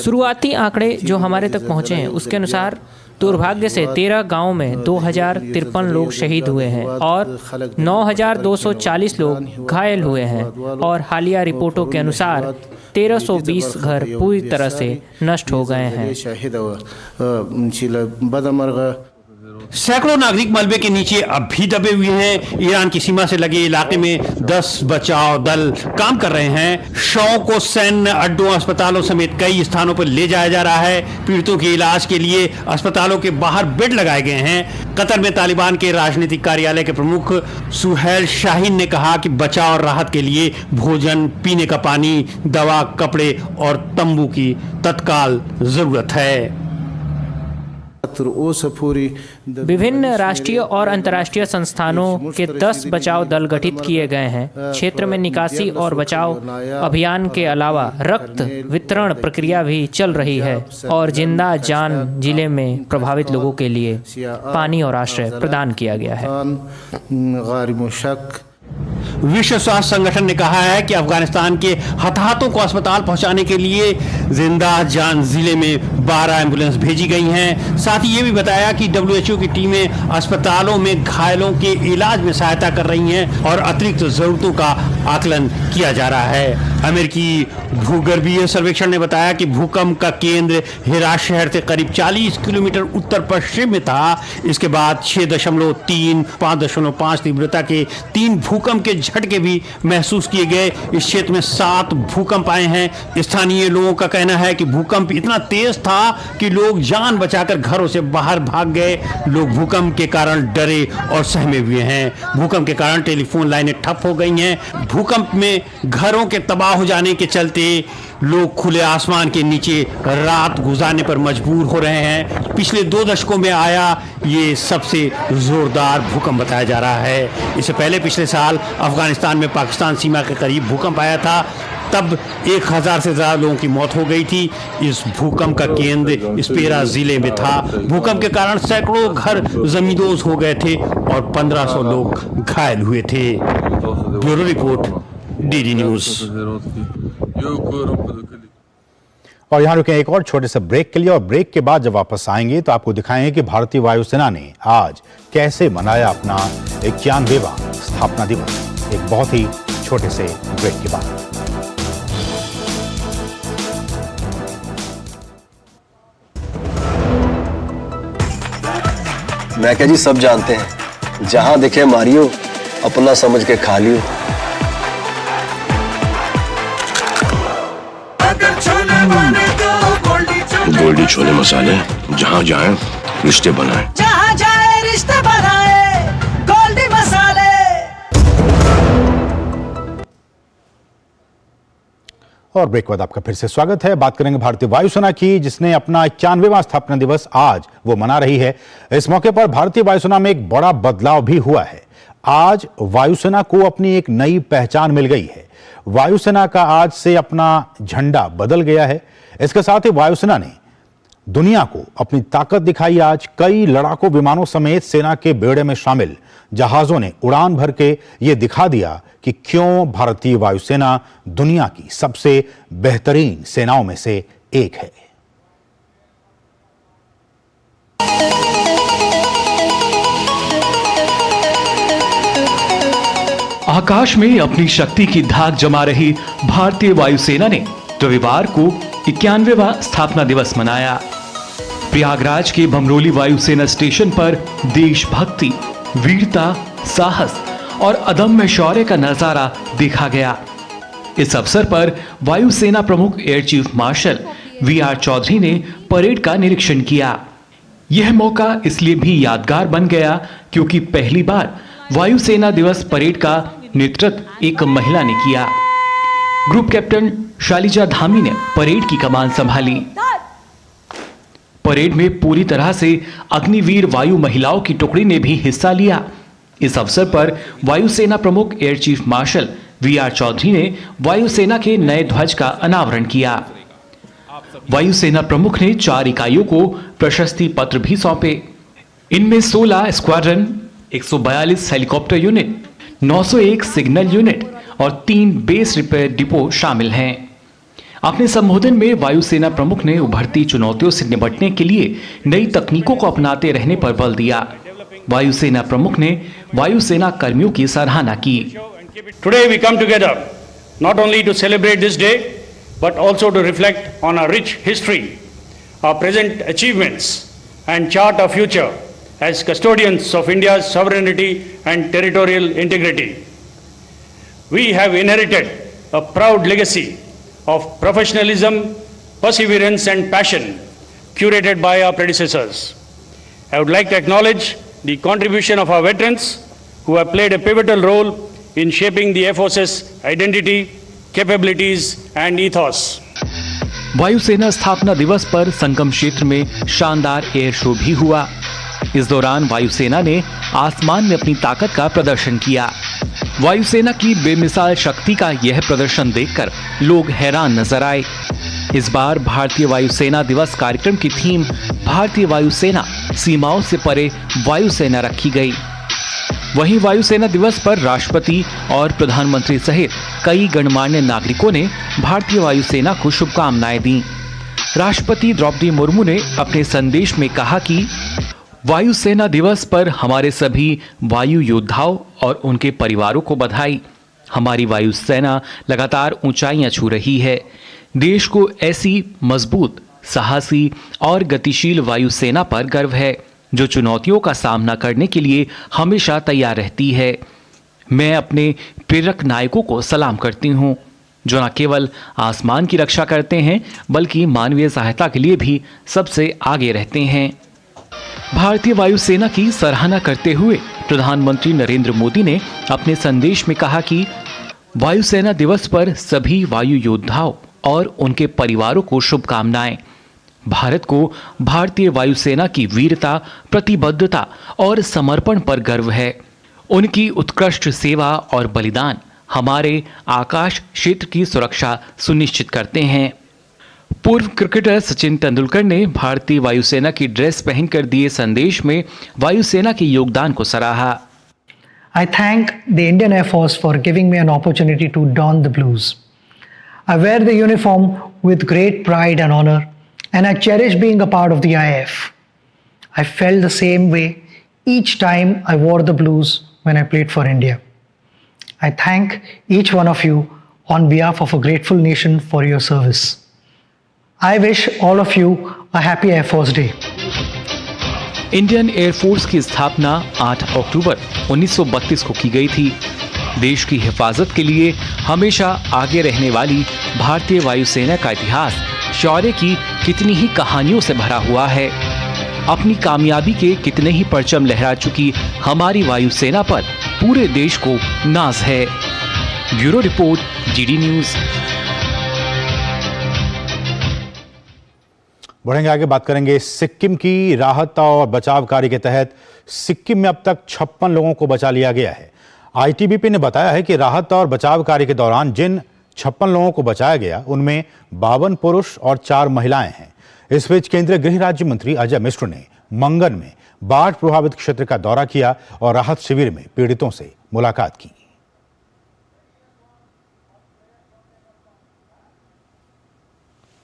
शुरुआती आंकड़े जो हमारे तक पहुंचे हैं उसके अनुसार दुर्भाग्य से 13 गांवों में 2053 लोग शहीद हुए हैं और 9240 लोग घायल हुए हैं, और हालिया रिपोर्टों के अनुसार 1320 घर पूरी तरह से नष्ट हो गए हैं। सैकड़ों नागरिक मलबे के नीचे अब भी दबे हुए हैं। ईरान की सीमा से लगे इलाके में 10 बचाव दल काम कर रहे हैं। शवों को सैन्य अड्डों, अस्पतालों समेत कई स्थानों पर ले जाया जा रहा है। पीड़ितों के इलाज के लिए अस्पतालों के बाहर बेड लगाए गए हैं। कतर में तालिबान के राजनीतिक कार्यालय के प्रमुख सुहैल शाहीन ने कहा कि बचाव और राहत के लिए भोजन, पीने का पानी, दवा, कपड़े और तंबू की तत्काल जरूरत है। विभिन्न राष्ट्रीय और अंतर्राष्ट्रीय संस्थानों के 10 बचाव दल गठित किए गए हैं। क्षेत्र में निकासी और बचाव अभियान के अलावा रक्त वितरण प्रक्रिया भी चल रही है, और जिंदा जान जिले में प्रभावित लोगों के लिए पानी और आश्रय प्रदान किया गया है। विश्व स्वास्थ्य संगठन ने कहा है कि अफगानिस्तान के हताहतों को अस्पताल पहुंचाने के लिए जिंदा जान जिले में 12 एम्बुलेंस भेजी गई हैं। साथ ही ये भी बताया कि WHO की टीमें अस्पतालों में घायलों के इलाज में सहायता कर रही हैं और अतिरिक्त जरूरतों का आकलन किया जा रहा है। अमेरिकी भूगर्भीय सर्वेक्षण ने बताया कि भूकंप का केंद्र हिरात शहर से करीब 40 किलोमीटर उत्तर पश्चिम में था। इसके बाद 6.3, 5.5 तीव्रता के 3 भूकंप के झटके भी महसूस किए गए। इस क्षेत्र में 7 भूकंप आए हैं। स्थानीय लोगों का कहना है कि भूकंप इतना तेज था कि लोग जान बचाकर घरों से बाहर भाग गए। लोग भूकंप के कारण डरे और सहमे हुए हैं। भूकंप के कारण टेलीफोन लाइनें ठप हो गई हैं। भूकंप में घरों के तबाह हो जाने के चलते लोग खुले आसमान के नीचे रात गुजारने पर मजबूर हो रहे हैं। पिछले 2 दशकों में आया ये सबसे जोरदार भूकंप बताया जा रहा है। इससे पहले पिछले साल अफगानिस्तान में पाकिस्तान सीमा के करीब भूकंप आया था। तब 1000 से ज्यादा लोगों की मौत हो गई थी। इस भूकंप का केंद्र स्पेरा जिले में था। भूकंप के कारण सैकड़ों घर जमींदोज हो गए थे और 1500 लोग घायल हुए थे। Bureau report, DD news. और यहाँ रुके एक और छोटे से ब्रेक के लिए, और ब्रेक के बाद जब वापस आएंगे तो आपको दिखाएंगे कि भारतीय वायुसेना ने आज कैसे मनाया अपना 91वां स्थापना दिवस। एक बहुत ही छोटे से ब्रेक के बाद। मैं क्या जी, सब जानते हैं जहां दिखे मारियो, अपना समझ के खा लियो। गोल्डी छोले मसाले, जहाँ जाए रिश्ते बनाए। जहाँ जाए रिश्ते बनाए, गोल्डी मसाले। और ब्रेक के बाद आपका फिर से स्वागत है। बात करेंगे भारतीय वायुसेना की, जिसने अपना 91वां स्थापना दिवस आज वो मना रही है। इस मौके पर भारतीय वायुसेना में एक बड़ा बदलाव भी हुआ है। आज वायुसेना को अपनी एक नई पहचान मिल गई है। वायुसेना का आज से अपना झंडा बदल गया है। इसके साथ ही वायुसेना ने दुनिया को अपनी ताकत दिखाई। आज कई लड़ाकू विमानों समेत सेना के बेड़े में शामिल जहाजों ने उड़ान भर के ये दिखा दिया कि क्यों भारतीय वायुसेना दुनिया की सबसे बेहतरीन सेनाओं में से एक है। आकाश में अपनी शक्ति की धाक जमा रही भारतीय वायुसेना ने रविवार को 91वां स्थापना दिवस मनाया। प्रयागराज के भमरोली वायुसेना स्टेशन पर देशभक्ति, वीरता, साहस और अदम्य शौर्य का नजारा देखा गया। इस अवसर पर वायुसेना प्रमुख air chief marshal VR Chaudhary ने परेड का निरीक्षण किया। यह मौका इसलिए भी यादगार बन गया क्योंकि पहली बार वायुसेना दिवस परेड का नेतृत्व एक महिला ने किया। ग्रुप कैप्टन शालिजा धामी ने परेड की कमान संभाली। परेड में पूरी तरह से अग्निवीर वायु महिलाओं की टुकड़ी ने भी हिस्सा लिया। इस अवसर पर वायुसेना प्रमुख air chief marshal VR Chaudhary ने वायुसेना के नए ध्वज का अनावरण किया। वायुसेना प्रमुख ने 4 इकाइयों को प्रशस्ति पत्र भी सौंपे। इनमें 16 squadron, 142 helicopter unit, 901 signal unit और 3 बेस रिपेयर डिपो शामिल हैं। अपने संबोधन में वायुसेना प्रमुख ने उभरती चुनौतियों से निपटने के लिए नई तकनीकों को अपनाते रहने पर बल दिया। वायुसेना प्रमुख ने वायुसेना कर्मियों की सराहना की। Today we come together not only to celebrate this day but also to reflect on our rich history, our present achievements and chart our future as custodians of India's sovereignty and territorial integrity. We have inherited a proud legacy of professionalism, perseverance and passion curated by our predecessors. I would like to acknowledge the contribution of our veterans who have played a pivotal role in shaping the Air Force's identity, capabilities and ethos. वायुसेना स्थापना दिवस पर संगम क्षेत्र में शानदार air show भी हुआ। इस दौरान वायुसेना ने आसमान में अपनी ताकत का प्रदर्शन किया। वायुसेना की बेमिसाल शक्ति का यह प्रदर्शन देखकर लोग हैरान नजर आए। इस बार भारतीय वायुसेना दिवस कार्यक्रम की थीम भारतीय वायुसेना सीमाओं से परे वायुसेना रखी गई। वहीं वायुसेना दिवस पर राष्ट्रपति और प्रधानमंत्री सहित कई गणमान्य नागरिकों ने भारतीय वायुसेना को शुभकामनाएं दी। राष्ट्रपति द्रौपदी मुर्मू ने अपने संदेश में कहा कि वायुसेना दिवस पर हमारे सभी वायु योद्धाओं और उनके परिवारों को बधाई। हमारी वायुसेना लगातार ऊंचाइयां छू रही है। देश को ऐसी मजबूत, साहसी और गतिशील वायुसेना पर गर्व है जो चुनौतियों का सामना करने के लिए हमेशा तैयार रहती है। मैं अपने प्रेरक नायकों को सलाम करती हूं, जो न केवल आसमान की रक्षा करते हैं बल्कि मानवीय सहायता के लिए भी सबसे आगे रहते हैं। भारतीय वायुसेना की सराहना करते हुए प्रधानमंत्री नरेंद्र मोदी ने अपने संदेश में कहा कि वायुसेना दिवस पर सभी वायु योद्धाओं और उनके परिवारों को शुभकामनाएं। भारत को भारतीय वायुसेना की वीरता, प्रतिबद्धता और समर्पण पर गर्व है। उनकी उत्कृष्ट सेवा और बलिदान हमारे आकाश क्षेत्र की सुरक्षा सुनिश्चित करते हैं। पूर्व क्रिकेटर सचिन तेंदुलकर ने भारतीय वायुसेना की ड्रेस पहनकर दिए संदेश में वायुसेना के योगदान को सराहा। I thank the Indian Air Force for giving me an opportunity to don the blues. I wear the uniform with great pride and honor, and I cherish being a part of the IAF. I felt the same way each time I wore the blues when I played for India. I thank each one of you on behalf of a grateful nation for your service. I wish all of you a happy Air Force Day. Indian air force की स्थापना 8 अक्टूबर 1932 को की गई थी। देश की हिफाजत के लिए हमेशा आगे रहने वाली भारतीय वायुसेना का इतिहास शौर्य की कितनी ही कहानियों से भरा हुआ है। अपनी कामयाबी के कितने ही परचम लहरा चुकी हमारी वायुसेना पर पूरे देश को नाज है। Bureau report, GD news. बढ़ेंगे आगे, बात करेंगे सिक्किम की राहत और बचाव कार्य के तहत सिक्किम में अब तक 56 लोगों को बचा लिया गया है। आईटीबीपी ने बताया है कि राहत और बचाव कार्य के दौरान जिन 56 लोगों को बचाया गया उनमें 52 पुरुष और 4 महिलाएं हैं। इस बीच केंद्रीय गृह राज्य मंत्री अजय मिश्र ने मंगन में बाढ़ प्रभावित क्षेत्र का दौरा किया और राहत शिविर में पीड़ितों से मुलाकात की।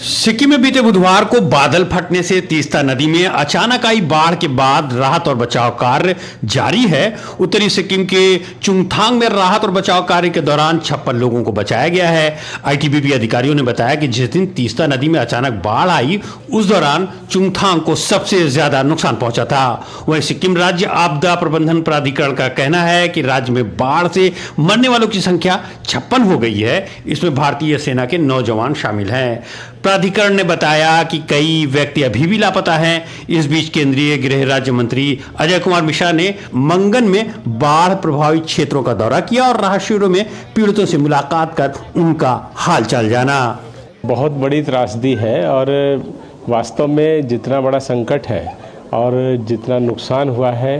सिक्किम में बीते बुधवार को बादल फटने से तीस्ता नदी में अचानक आई बाढ़ के बाद राहत और बचाव कार्य जारी है। उत्तरी सिक्किम के चुंगथांग में राहत और बचाव कार्य के दौरान 56 लोगों को बचाया गया है। आईटीबीपी अधिकारियों ने बताया कि जिस दिन तीस्ता नदी में अचानक बाढ़ आई उस दौरान चुंगथांग को सबसे ज्यादा नुकसान पहुंचा था। वहीं सिक्किम राज्य आपदा प्रबंधन प्राधिकरण का कहना है कि राज्य में बाढ़ से मरने वालों की संख्या 56 हो गई है। इसमें भारतीय सेना के 9 जवान शामिल हैं। प्राधिकरण ने बताया कि कई व्यक्ति अभी भी लापता हैं। इस बीच केंद्रीय गृह राज्य मंत्री अजय कुमार मिश्रा ने मंगन में बाढ़ प्रभावित क्षेत्रों का दौरा किया और राहत शिविरों में पीड़ितों से मुलाकात कर उनका हालचाल जाना। बहुत बड़ी त्रासदी है और वास्तव में जितना बड़ा संकट है और जितना नुकसान हुआ है,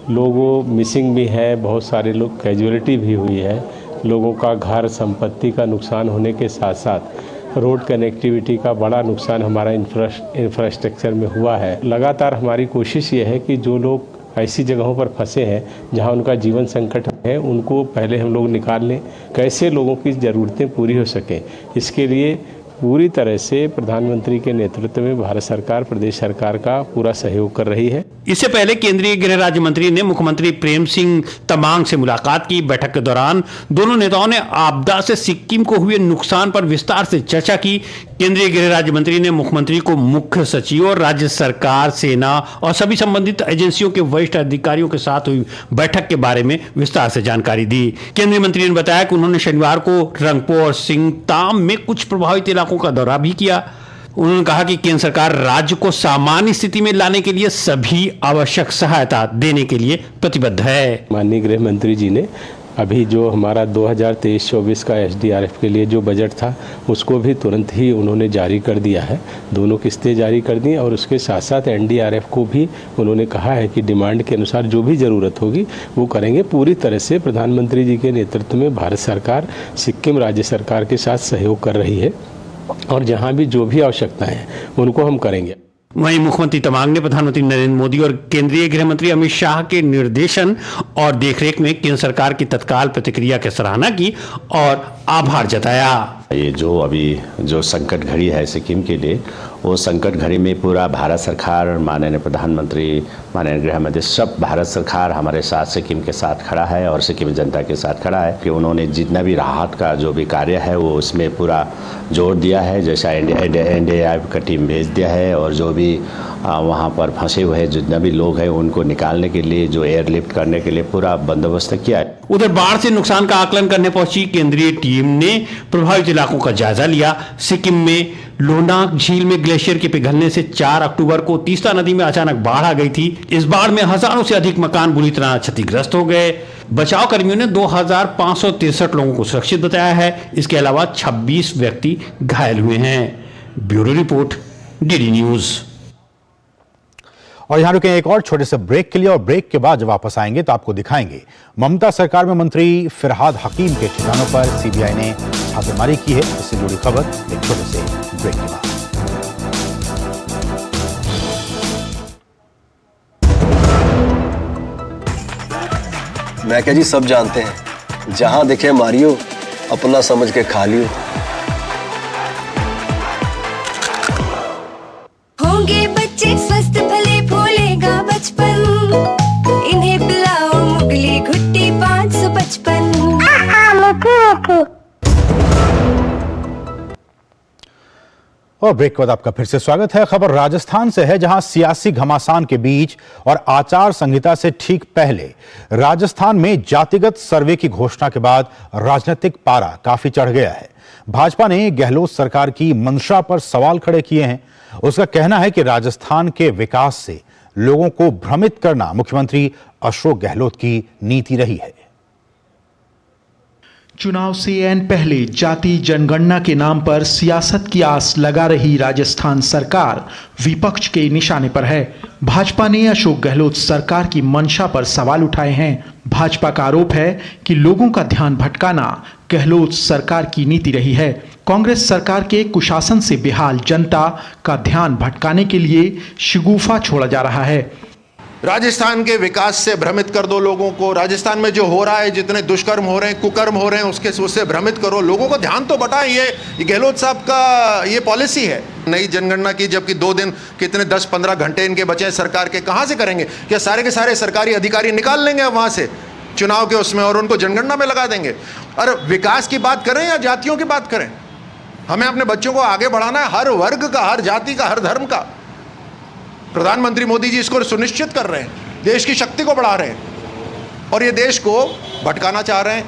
लोगों मिसिंग भी है, बहुत सारे लोग कैजुअलिटी भी हुई है। लोगों का घर संपत्ति का नुकसान होने के साथ साथ रोड कनेक्टिविटी का बड़ा नुकसान हमारा इंफ्रास्ट्रक्चर में हुआ है। लगातार हमारी कोशिश ये है कि जो लोग ऐसी जगहों पर फंसे हैं जहां उनका जीवन संकट है, उनको पहले हम लोग निकाल लें। कैसे लोगों की ज़रूरतें पूरी हो सकें, इसके लिए पूरी तरह से प्रधानमंत्री के नेतृत्व में भारत सरकार, प्रदेश सरकार का पूरा सहयोग कर रही है। इससे पहले केंद्रीय गृह राज्य मंत्री ने मुख्यमंत्री प्रेम सिंह तमांग से मुलाकात की। बैठक के दौरान दोनों नेताओं ने आपदा से सिक्किम को हुए नुकसान पर विस्तार से चर्चा की। केंद्रीय गृह राज्य मंत्री ने मुख्यमंत्री को मुख्य सचिव और राज्य सरकार, सेना और सभी संबंधित एजेंसियों के वरिष्ठ अधिकारियों के साथ हुई बैठक के बारे में विस्तार से जानकारी दी। केंद्रीय मंत्री ने बताया कि उन्होंने शनिवार को रंगपो और सिंगताम में कुछ प्रभावित इलाकों का दौरा भी किया। उन्होंने कहा कि केंद्र सरकार राज्य को सामान्य स्थिति में लाने के लिए सभी आवश्यक सहायता देने के लिए प्रतिबद्ध है। माननीय गृह मंत्री जी ने अभी जो हमारा 2023-24 का एसडीआरएफ के लिए जो बजट था उसको भी तुरंत ही उन्होंने जारी कर दिया है। दोनों किस्तें जारी कर दी और उसके साथ साथ एनडीआरएफ को भी उन्होंने कहा है कि डिमांड के अनुसार जो भी ज़रूरत होगी वो करेंगे। पूरी तरह से प्रधानमंत्री जी के नेतृत्व में भारत सरकार सिक्किम राज्य सरकार के साथ सहयोग कर रही है और जहाँ भी जो भी आवश्यकताएं हैं उनको हम करेंगे। वहीं मुख्यमंत्री तमांग ने प्रधानमंत्री नरेंद्र मोदी और केंद्रीय गृह मंत्री अमित शाह के निर्देशन और देखरेख में केंद्र सरकार की तत्काल प्रतिक्रिया की सराहना की और आभार जताया। ये जो अभी जो संकट घड़ी है सिक्किम के लिए, वो संकट घड़ी में पूरा भारत सरकार, माननीय प्रधानमंत्री, माननीय गृह मंत्री, सब भारत सरकार हमारे साथ सिक्किम के साथ खड़ा है और सिक्किम जनता के साथ खड़ा है कि उन्होंने जितना भी राहत का जो भी कार्य है वो उसमें पूरा जोर दिया है। जैसा NDRF का टीम भेज दिया है और जो भी वहाँ पर फंसे हुए जितना भी लोग हैं उनको निकालने के लिए, जो एयरलिफ्ट करने के लिए पूरा बंदोबस्त किया है। उधर बाढ़ से नुकसान का आकलन करने पहुंची केंद्रीय टीम ने प्रभावित इलाकों का जायजा लिया। सिक्किम में लोनाक झील में ग्लेशियर के पिघलने से 4 अक्टूबर को तीस्ता नदी में अचानक बाढ़ आ गई थी। इस बाढ़ में हजारों से अधिक मकान बुरी तरह क्षतिग्रस्त हो गए। बचाव कर्मियों ने 2563 लोगों को सुरक्षित बताया है। इसके अलावा 26 व्यक्ति घायल हुए हैं। Bureau report, DD news. और यहां रुके एक और छोटे से ब्रेक के लिए, और ब्रेक के बाद जब वापस आएंगे तो आपको दिखाएंगे ममता सरकार में मंत्री फिरहाद हकीम के ठिकानों पर CBI ने छापेमारी की है। इससे जुड़ी खबर एक छोटे से ब्रेक के बाद। मैं क्या जी, सब जानते हैं जहां दिखे मारियो, अपना समझ के खा लियो। होंगे बच्चे स्वस्थ भले फूलेगा बचपन, इन्हें पिलाओ मुगली घुट्टी 555। और ब्रेक के बाद आपका फिर से स्वागत है। खबर राजस्थान से है, जहां सियासी घमासान के बीच और आचार संहिता से ठीक पहले राजस्थान में जातिगत सर्वे की घोषणा के बाद राजनीतिक पारा काफी चढ़ गया है। भाजपा ने गहलोत सरकार की मंशा पर सवाल खड़े किए हैं। उसका कहना है कि राजस्थान के विकास से लोगों को भ्रमित करना मुख्यमंत्री अशोक गहलोत की नीति रही है। चुनाव से ऐन पहले जाति जनगणना के नाम पर सियासत की आस लगा रही राजस्थान सरकार विपक्ष के निशाने पर है। भाजपा ने अशोक गहलोत सरकार की मंशा पर सवाल उठाए हैं। भाजपा का आरोप है कि लोगों का ध्यान भटकाना गहलोत सरकार की नीति रही है। कांग्रेस सरकार के कुशासन से बेहाल जनता का ध्यान भटकाने के लिए शगुफा छोड़ा जा रहा है। राजस्थान के विकास से भ्रमित कर दो लोगों को। राजस्थान में जो हो रहा है, जितने दुष्कर्म हो रहे हैं, कुकर्म हो रहे हैं, उससे भ्रमित करो, लोगों को ध्यान तो बटाएं। ये गहलोत साहब का ये पॉलिसी है। नई जनगणना की, जबकि 2 दिन कितने 10-15 घंटे इनके बचे हैं सरकार के, कहां से करेंगे? क्या सारे के सारे सरकारी अधिकारी निकाल लेंगे वहां से चुनाव के उसमें और उनको जनगणना में लगा देंगे? और विकास की बात करें या जातियों की बात करें, हमें अपने बच्चों को आगे बढ़ाना है, हर वर्ग का, हर जाति का, हर धर्म का। प्रधानमंत्री मोदी जी इसको सुनिश्चित कर रहे हैं, देश की शक्ति को बढ़ा रहे हैं और ये देश को भटकाना चाह रहे हैं।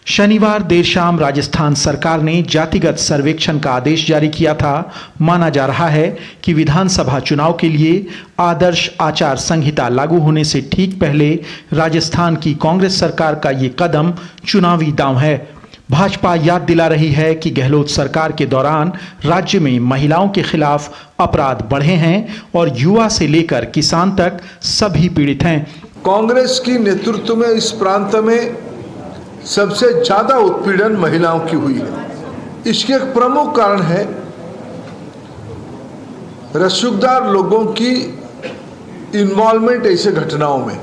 शनिवार देर शाम राजस्थान सरकार ने जातिगत सर्वेक्षण का आदेश जारी किया था। माना जा रहा है कि विधानसभा चुनाव के लिए आदर्श आचार संहिता लागू होने से ठीक पहले राजस्थान की कांग्रेस सरकार का ये कदम चुनावी दांव है। भाजपा याद दिला रही है कि गहलोत सरकार के दौरान राज्य में महिलाओं के खिलाफ अपराध बढ़े हैं और युवा से लेकर किसान तक सभी पीड़ित हैं। कांग्रेस की नेतृत्व में इस प्रांत में सबसे ज्यादा उत्पीड़न महिलाओं की हुई है। इसके एक प्रमुख कारण है रसूखदार लोगों की इन्वॉल्वमेंट ऐसे घटनाओं में।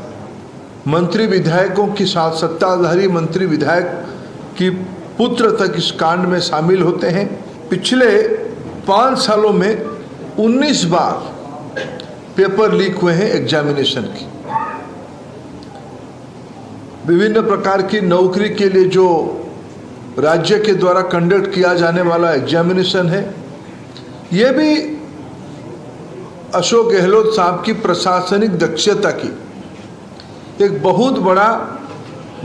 मंत्री विधायकों की साथ सत्ताधारी मंत्री विधायक की पुत्र तक इस कांड में शामिल होते हैं। पिछले 5 सालों में 19 बार पेपर लीक हुए हैं एग्जामिनेशन की। विभिन्न प्रकार की नौकरी के लिए जो राज्य के द्वारा कंडक्ट किया जाने वाला एग्जामिनेशन है, ये भी अशोक गहलोत साहब की प्रशासनिक दक्षता की एक बहुत बड़ा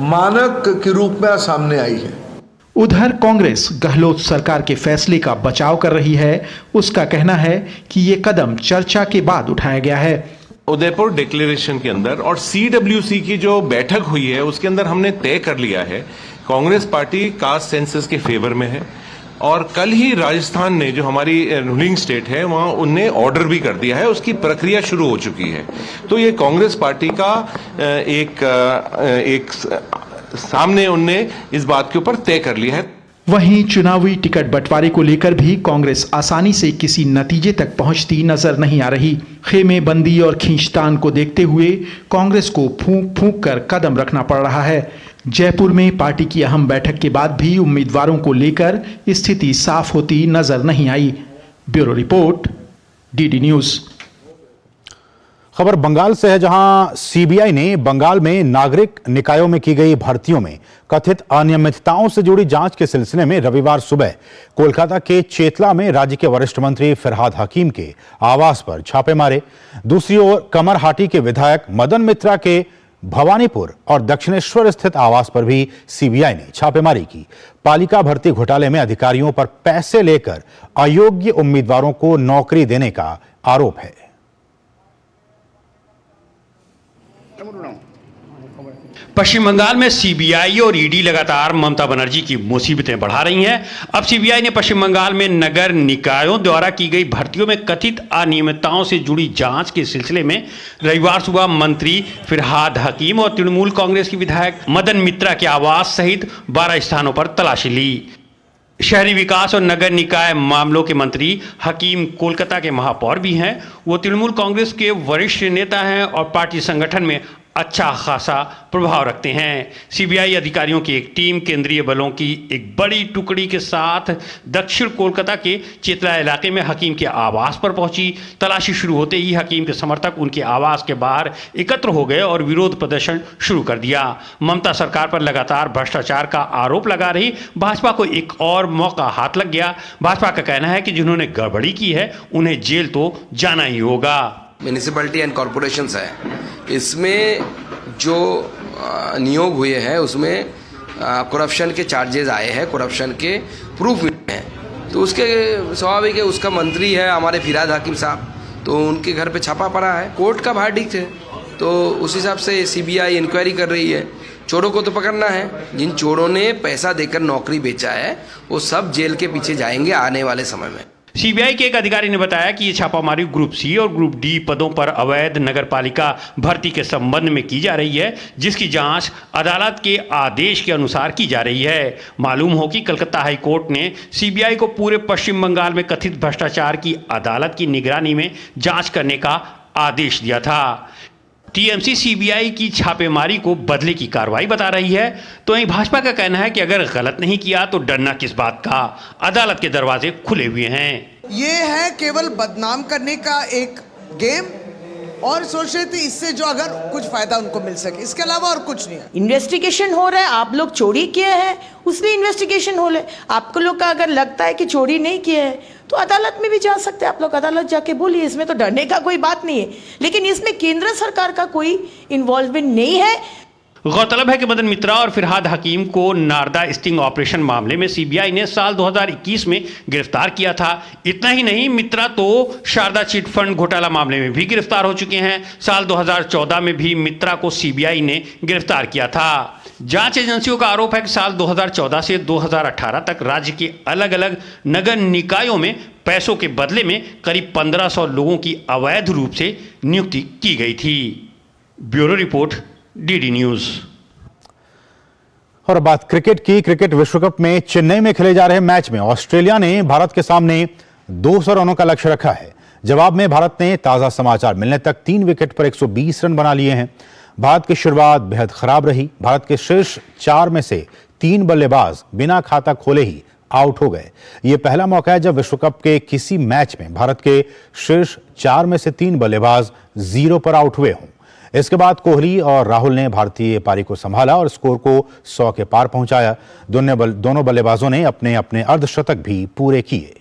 मानक के रूप में सामने आई है। उधर कांग्रेस गहलोत सरकार के फैसले का बचाव कर रही है। उसका कहना है कि ये कदम चर्चा के बाद उठाया गया है। उदयपुर डिक्लेरेशन के अंदर और CWC की जो बैठक हुई है उसके अंदर हमने तय कर लिया है कांग्रेस पार्टी कास्ट सेंसस के फेवर में है। और कल ही राजस्थान ने, जो हमारी रूलिंग स्टेट है, वहां उनने ऑर्डर भी कर दिया है, उसकी प्रक्रिया शुरू हो चुकी है। तो ये कांग्रेस पार्टी का एक सामने उनने इस बात के ऊपर तय कर लिया है। वहीं चुनावी टिकट बंटवारे को लेकर भी कांग्रेस आसानी से किसी नतीजे तक पहुंचती नजर नहीं आ रही। खेमे बंदी और खींचतान को देखते हुए कांग्रेस को फूंक फूंक कर कदम रखना पड़ रहा है। जयपुर में पार्टी की अहम बैठक के बाद भी उम्मीदवारों को लेकर स्थिति साफ होती नजर नहीं आई। Bureau report, DD news. खबर बंगाल से है, जहां सीबीआई ने बंगाल में नागरिक निकायों में की गई भर्तियों में कथित अनियमितताओं से जुड़ी जांच के सिलसिले में रविवार सुबह कोलकाता के चेतला में राज्य के वरिष्ठ मंत्री फिरहाद हकीम के आवास पर छापे मारे। दूसरी ओर कमरहाटी के विधायक मदन मित्रा के भवानीपुर और दक्षिणेश्वर स्थित आवास पर भी सीबीआई ने छापेमारी की। पालिका भर्ती घोटाले में अधिकारियों पर पैसे लेकर अयोग्य उम्मीदवारों को नौकरी देने का आरोप है। पश्चिम बंगाल में सीबीआई और ईडी लगातार ममता बनर्जी की मुसीबतें बढ़ा रही हैं। अब सीबीआई ने पश्चिम बंगाल में नगर निकायों द्वारा की गई भर्तियों में कथित अनियमितताओं से जुड़ी जांच के सिलसिले में रविवार सुबह मंत्री फिरहाद हकीम और तृणमूल कांग्रेस के विधायक मदन मित्रा के आवास सहित 12 स्थानों पर तलाशी ली। शहरी विकास और नगर निकाय मामलों के मंत्री हकीम कोलकाता के महापौर भी हैं। वो तृणमूल कांग्रेस के वरिष्ठ नेता हैं और पार्टी संगठन में अच्छा खासा प्रभाव रखते हैं। सीबीआई अधिकारियों की एक टीम केंद्रीय बलों की एक बड़ी टुकड़ी के साथ दक्षिण कोलकाता के चेतला इलाके में हकीम के आवास पर पहुंची। तलाशी शुरू होते ही हकीम के समर्थक उनके आवास के बाहर एकत्र हो गए और विरोध प्रदर्शन शुरू कर दिया। ममता सरकार पर लगातार भ्रष्टाचार का आरोप लगा रही भाजपा को एक और मौका हाथ लग गया। भाजपा का कहना है कि जिन्होंने गड़बड़ी की है उन्हें जेल तो जाना ही होगा। म्यूनिसिपैलिटी एंड कॉरपोरेशंस है, इसमें जो नियोग हुए हैं उसमें करप्शन के चार्जेस आए हैं, करप्शन के प्रूफ मिले हैं, तो उसके स्वाभाविक है उसका मंत्री है हमारे फिरहाद हकीम साहब, तो उनके घर पे छापा पड़ा है। कोर्ट का वर्डिक्ट है, तो उस हिसाब से सीबीआई इंक्वायरी कर रही है। चोरों को तो पकड़ना है, जिन चोरों ने पैसा देकर नौकरी बेचा है वो सब जेल के पीछे जाएंगे आने वाले समय में। सीबीआई के एक अधिकारी ने बताया कि ये छापामारी ग्रुप सी और ग्रुप डी पदों पर अवैध नगरपालिका भर्ती के संबंध में की जा रही है, जिसकी जांच अदालत के आदेश के अनुसार की जा रही है। मालूम हो कि कलकत्ता हाई कोर्ट ने सीबीआई को पूरे पश्चिम बंगाल में कथित भ्रष्टाचार की अदालत की निगरानी में जांच करने का आदेश दिया था। टीएमसी सीबीआई की छापेमारी को बदले की कार्रवाई बता रही है, तो वहीं भाजपा का कहना है कि अगर गलत नहीं किया तो डरना किस बात का, अदालत के दरवाजे खुले हुए हैं। ये है केवल बदनाम करने का एक गेम और सोच रहे थे इससे जो अगर कुछ फायदा उनको मिल सके, इसके अलावा और कुछ नहीं है। इन्वेस्टिगेशन हो रहा है, आप लोग चोरी किए हैं उसमें इन्वेस्टिगेशन हो ले। आपको लोग का अगर लगता है कि चोरी नहीं किए है तो अदालत में भी जा सकते हैं, आप लोग अदालत जाके बोलिए, इसमें तो डरने का कोई बात नहीं है। लेकिन इसमें केंद्र सरकार का कोई इन्वॉल्वमेंट नहीं है। गौरतलब है कि मदन मित्रा और फिरहाद हकीम को नारदा स्टिंग ऑपरेशन मामले में सीबीआई ने साल 2021 में गिरफ्तार किया था। इतना ही नहीं, मित्रा तो शारदा चिट फंड घोटाला मामले में भी गिरफ्तार हो चुके हैं। साल 2014 में भी मित्रा को सीबीआई ने गिरफ्तार किया था। जांच एजेंसियों का आरोप है कि साल 2014 से 2018 तक राज्य के अलग अलग नगर निकायों में पैसों के बदले में करीब 1500 लोगों की अवैध रूप से नियुक्ति की गई थी। Bureau report, DD news. और बात क्रिकेट की। क्रिकेट विश्व कप में चेन्नई में खेले जा रहे मैच में ऑस्ट्रेलिया ने भारत के सामने 200 रनों का लक्ष्य रखा है। जवाब में भारत ने ताजा समाचार मिलने तक 3 विकेट पर 120 रन बना लिए हैं। भारत की शुरुआत बेहद खराब रही। भारत के शीर्ष 4 में से 3 बल्लेबाज बिना खाता खोले ही आउट हो गए। यह पहला मौका है जब विश्व कप के किसी मैच में भारत के शीर्ष 4 में से 3 बल्लेबाज 0 पर आउट हुए हों। इसके बाद कोहली और राहुल ने भारतीय पारी को संभाला और स्कोर को 100 के पार पहुंचाया। दोनों बल्लेबाजों ने अपने अपने अर्धशतक भी पूरे किए।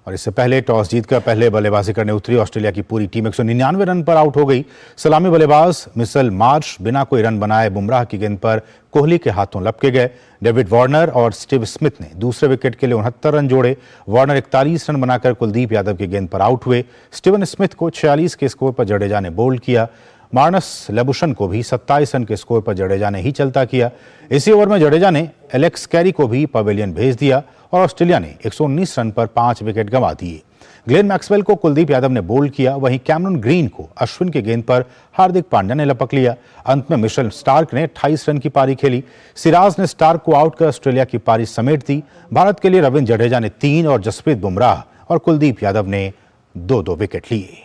और इससे पहले टॉस जीतकर पहले बल्लेबाजी करने उतरी ऑस्ट्रेलिया की पूरी टीम 199 रन पर आउट हो गई। सलामी बल्लेबाज मिचेल मार्श बिना कोई रन बनाए बुमराह की गेंद पर कोहली के हाथों लपके गए। डेविड वार्नर और स्टीव स्मिथ ने दूसरे विकेट के लिए 69 रन जोड़े। वार्नर 41 रन बनाकर कुलदीप यादव की गेंद पर आउट हुए। स्टीवन स्मिथ को 46 के स्कोर पर जडेजा ने बोल्ड किया। मार्नस लेबुशन को भी 27 रन के स्कोर पर जडेजा ने ही चलता किया। इसी ओवर में जडेजा ने एलेक्स कैरी को भी पवेलियन भेज दिया और ऑस्ट्रेलिया ने 119 रन पर 5 विकेट गंवा दिए। ग्लेन मैक्सवेल को कुलदीप यादव ने बोल्ड किया, वहीं कैमरन ग्रीन को अश्विन के गेंद पर हार्दिक पांड्या ने लपक लिया। अंत में मिशेल स्टार्क ने 28 रन की पारी खेली। सिराज ने स्टार्क को आउट कर ऑस्ट्रेलिया की पारी समेट दी। भारत के लिए रविंद्र जडेजा ने 3 और जसप्रीत बुमराह और कुलदीप यादव ने 2-2 विकेट लिए।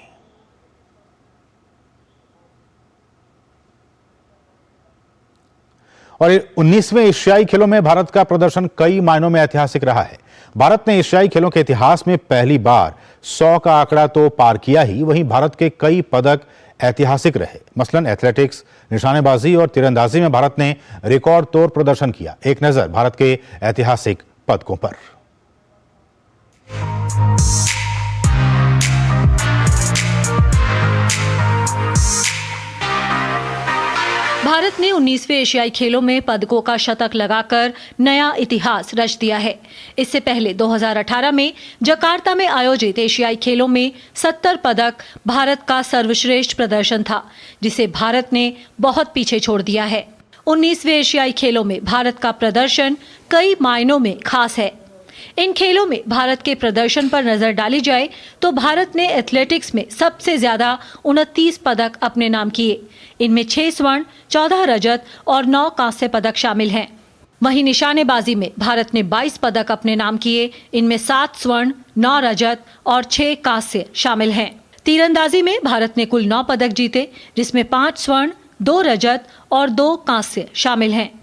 और 19वें एशियाई खेलों में भारत का प्रदर्शन कई मायनों में ऐतिहासिक रहा है। भारत ने एशियाई खेलों के इतिहास में पहली बार 100 का आंकड़ा तो पार किया ही, वहीं भारत के कई पदक ऐतिहासिक रहे। मसलन एथलेटिक्स, निशानेबाजी और तीरंदाजी में भारत ने रिकॉर्ड तोड़ प्रदर्शन किया। एक नजर भारत के ऐतिहासिक पदकों पर। भारत ने 19वें एशियाई खेलों में पदकों का शतक लगाकर नया इतिहास रच दिया है। इससे पहले 2018 में जकार्ता में आयोजित एशियाई खेलों में 70 पदक भारत का सर्वश्रेष्ठ प्रदर्शन था, जिसे भारत ने बहुत पीछे छोड़ दिया है। 19वें एशियाई खेलों में भारत का प्रदर्शन कई मायनों में खास है। इन खेलों में भारत के प्रदर्शन पर नजर डाली जाए तो भारत ने एथलेटिक्स में सबसे ज्यादा 29 पदक अपने नाम किए। इनमें 6 स्वर्ण, 14 रजत और 9 कांस्य पदक शामिल हैं। वहीं निशानेबाजी में भारत ने 22 पदक अपने नाम किए। इनमें 7 स्वर्ण, 9 रजत और 6 कांस्य शामिल हैं। तीरंदाजी में भारत ने कुल 9 पदक जीते, जिसमें 5 स्वर्ण, 2 रजत और 2 कांस्य शामिल हैं।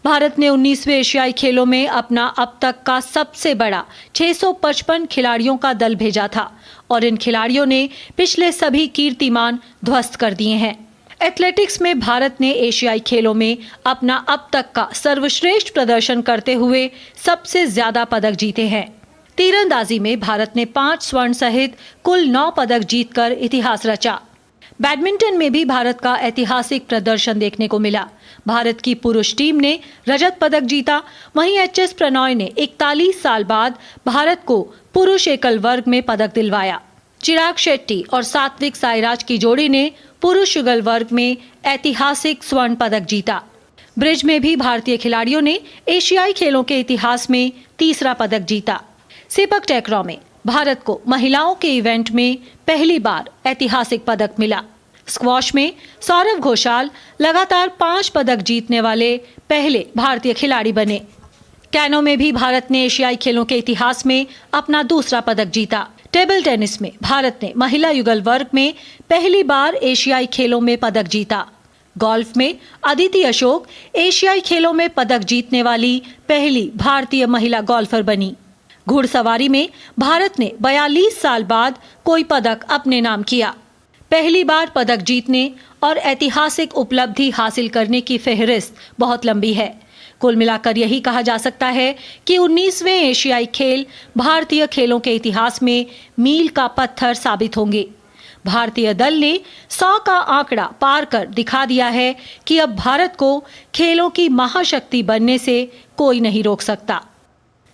भारत ने 19वें एशियाई खेलों में अपना अब तक का सबसे बड़ा 655 खिलाड़ियों का दल भेजा था और इन खिलाड़ियों ने पिछले सभी कीर्तिमान ध्वस्त कर दिए हैं। एथलेटिक्स में भारत ने एशियाई खेलों में अपना अब तक का सर्वश्रेष्ठ प्रदर्शन करते हुए सबसे ज्यादा पदक जीते हैं। तीरंदाजी में भारत ने 5 स्वर्ण सहित कुल 9 पदक जीतकर इतिहास रचा। बैडमिंटन में भी भारत का ऐतिहासिक प्रदर्शन देखने को मिला। भारत की पुरुष टीम ने रजत पदक जीता, वहीं एचएस प्रणॉय ने 41 साल बाद भारत को पुरुष एकल वर्ग में पदक दिलवाया। चिराग शेट्टी और सात्विक साईराज की जोड़ी ने पुरुष युगल वर्ग में ऐतिहासिक स्वर्ण पदक जीता। ब्रिज में भी भारतीय खिलाड़ियों ने एशियाई खेलों के इतिहास में तीसरा पदक जीता। सेपक टैक्रो में भारत को महिलाओं के इवेंट में पहली बार ऐतिहासिक पदक मिला। स्क्वॉश में सौरव घोषाल लगातार 5 पदक जीतने वाले पहले भारतीय खिलाड़ी बने। कैनो में भी भारत ने एशियाई खेलों के इतिहास में अपना दूसरा पदक जीता। टेबल टेनिस में भारत ने महिला युगल वर्ग में पहली बार एशियाई खेलों में पदक जीता। गोल्फ में अदिति अशोक एशियाई खेलों में पदक जीतने वाली पहली भारतीय महिला गोल्फर बनी। घुड़सवारी में भारत ने 42 साल बाद कोई पदक अपने नाम किया। पहली बार पदक जीतने और ऐतिहासिक उपलब्धि हासिल करने की फहरिस्त बहुत लंबी है। कुल मिलाकर यही कहा जा सकता है कि 19वें एशियाई खेल भारतीय खेलों के इतिहास में मील का पत्थर साबित होंगे। भारतीय दल ने 100 का आंकड़ा पार कर दिखा दिया है कि अब भारत को खेलों की महाशक्ति बनने से कोई नहीं रोक सकता।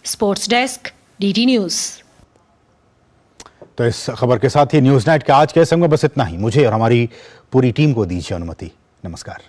Sports desk, DD news. तो इस खबर के साथ ही न्यूज नाइट के आज के संग में बस इतना ही। मुझे और हमारी पूरी टीम को दीजिए अनुमति। नमस्कार।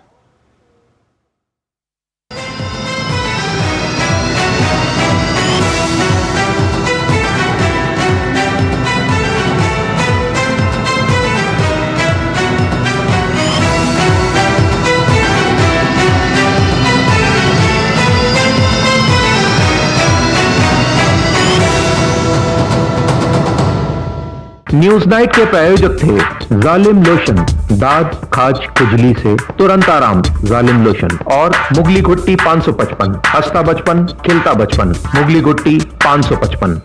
न्यूज नाइट के प्रायोजक थे जालिम लोशन, दाद खाज खुजली से तुरंत आराम। जालिम लोशन और मुगली घुट्टी 555, हंसता बचपन खिलता बचपन। मुगली घुट्टी 555।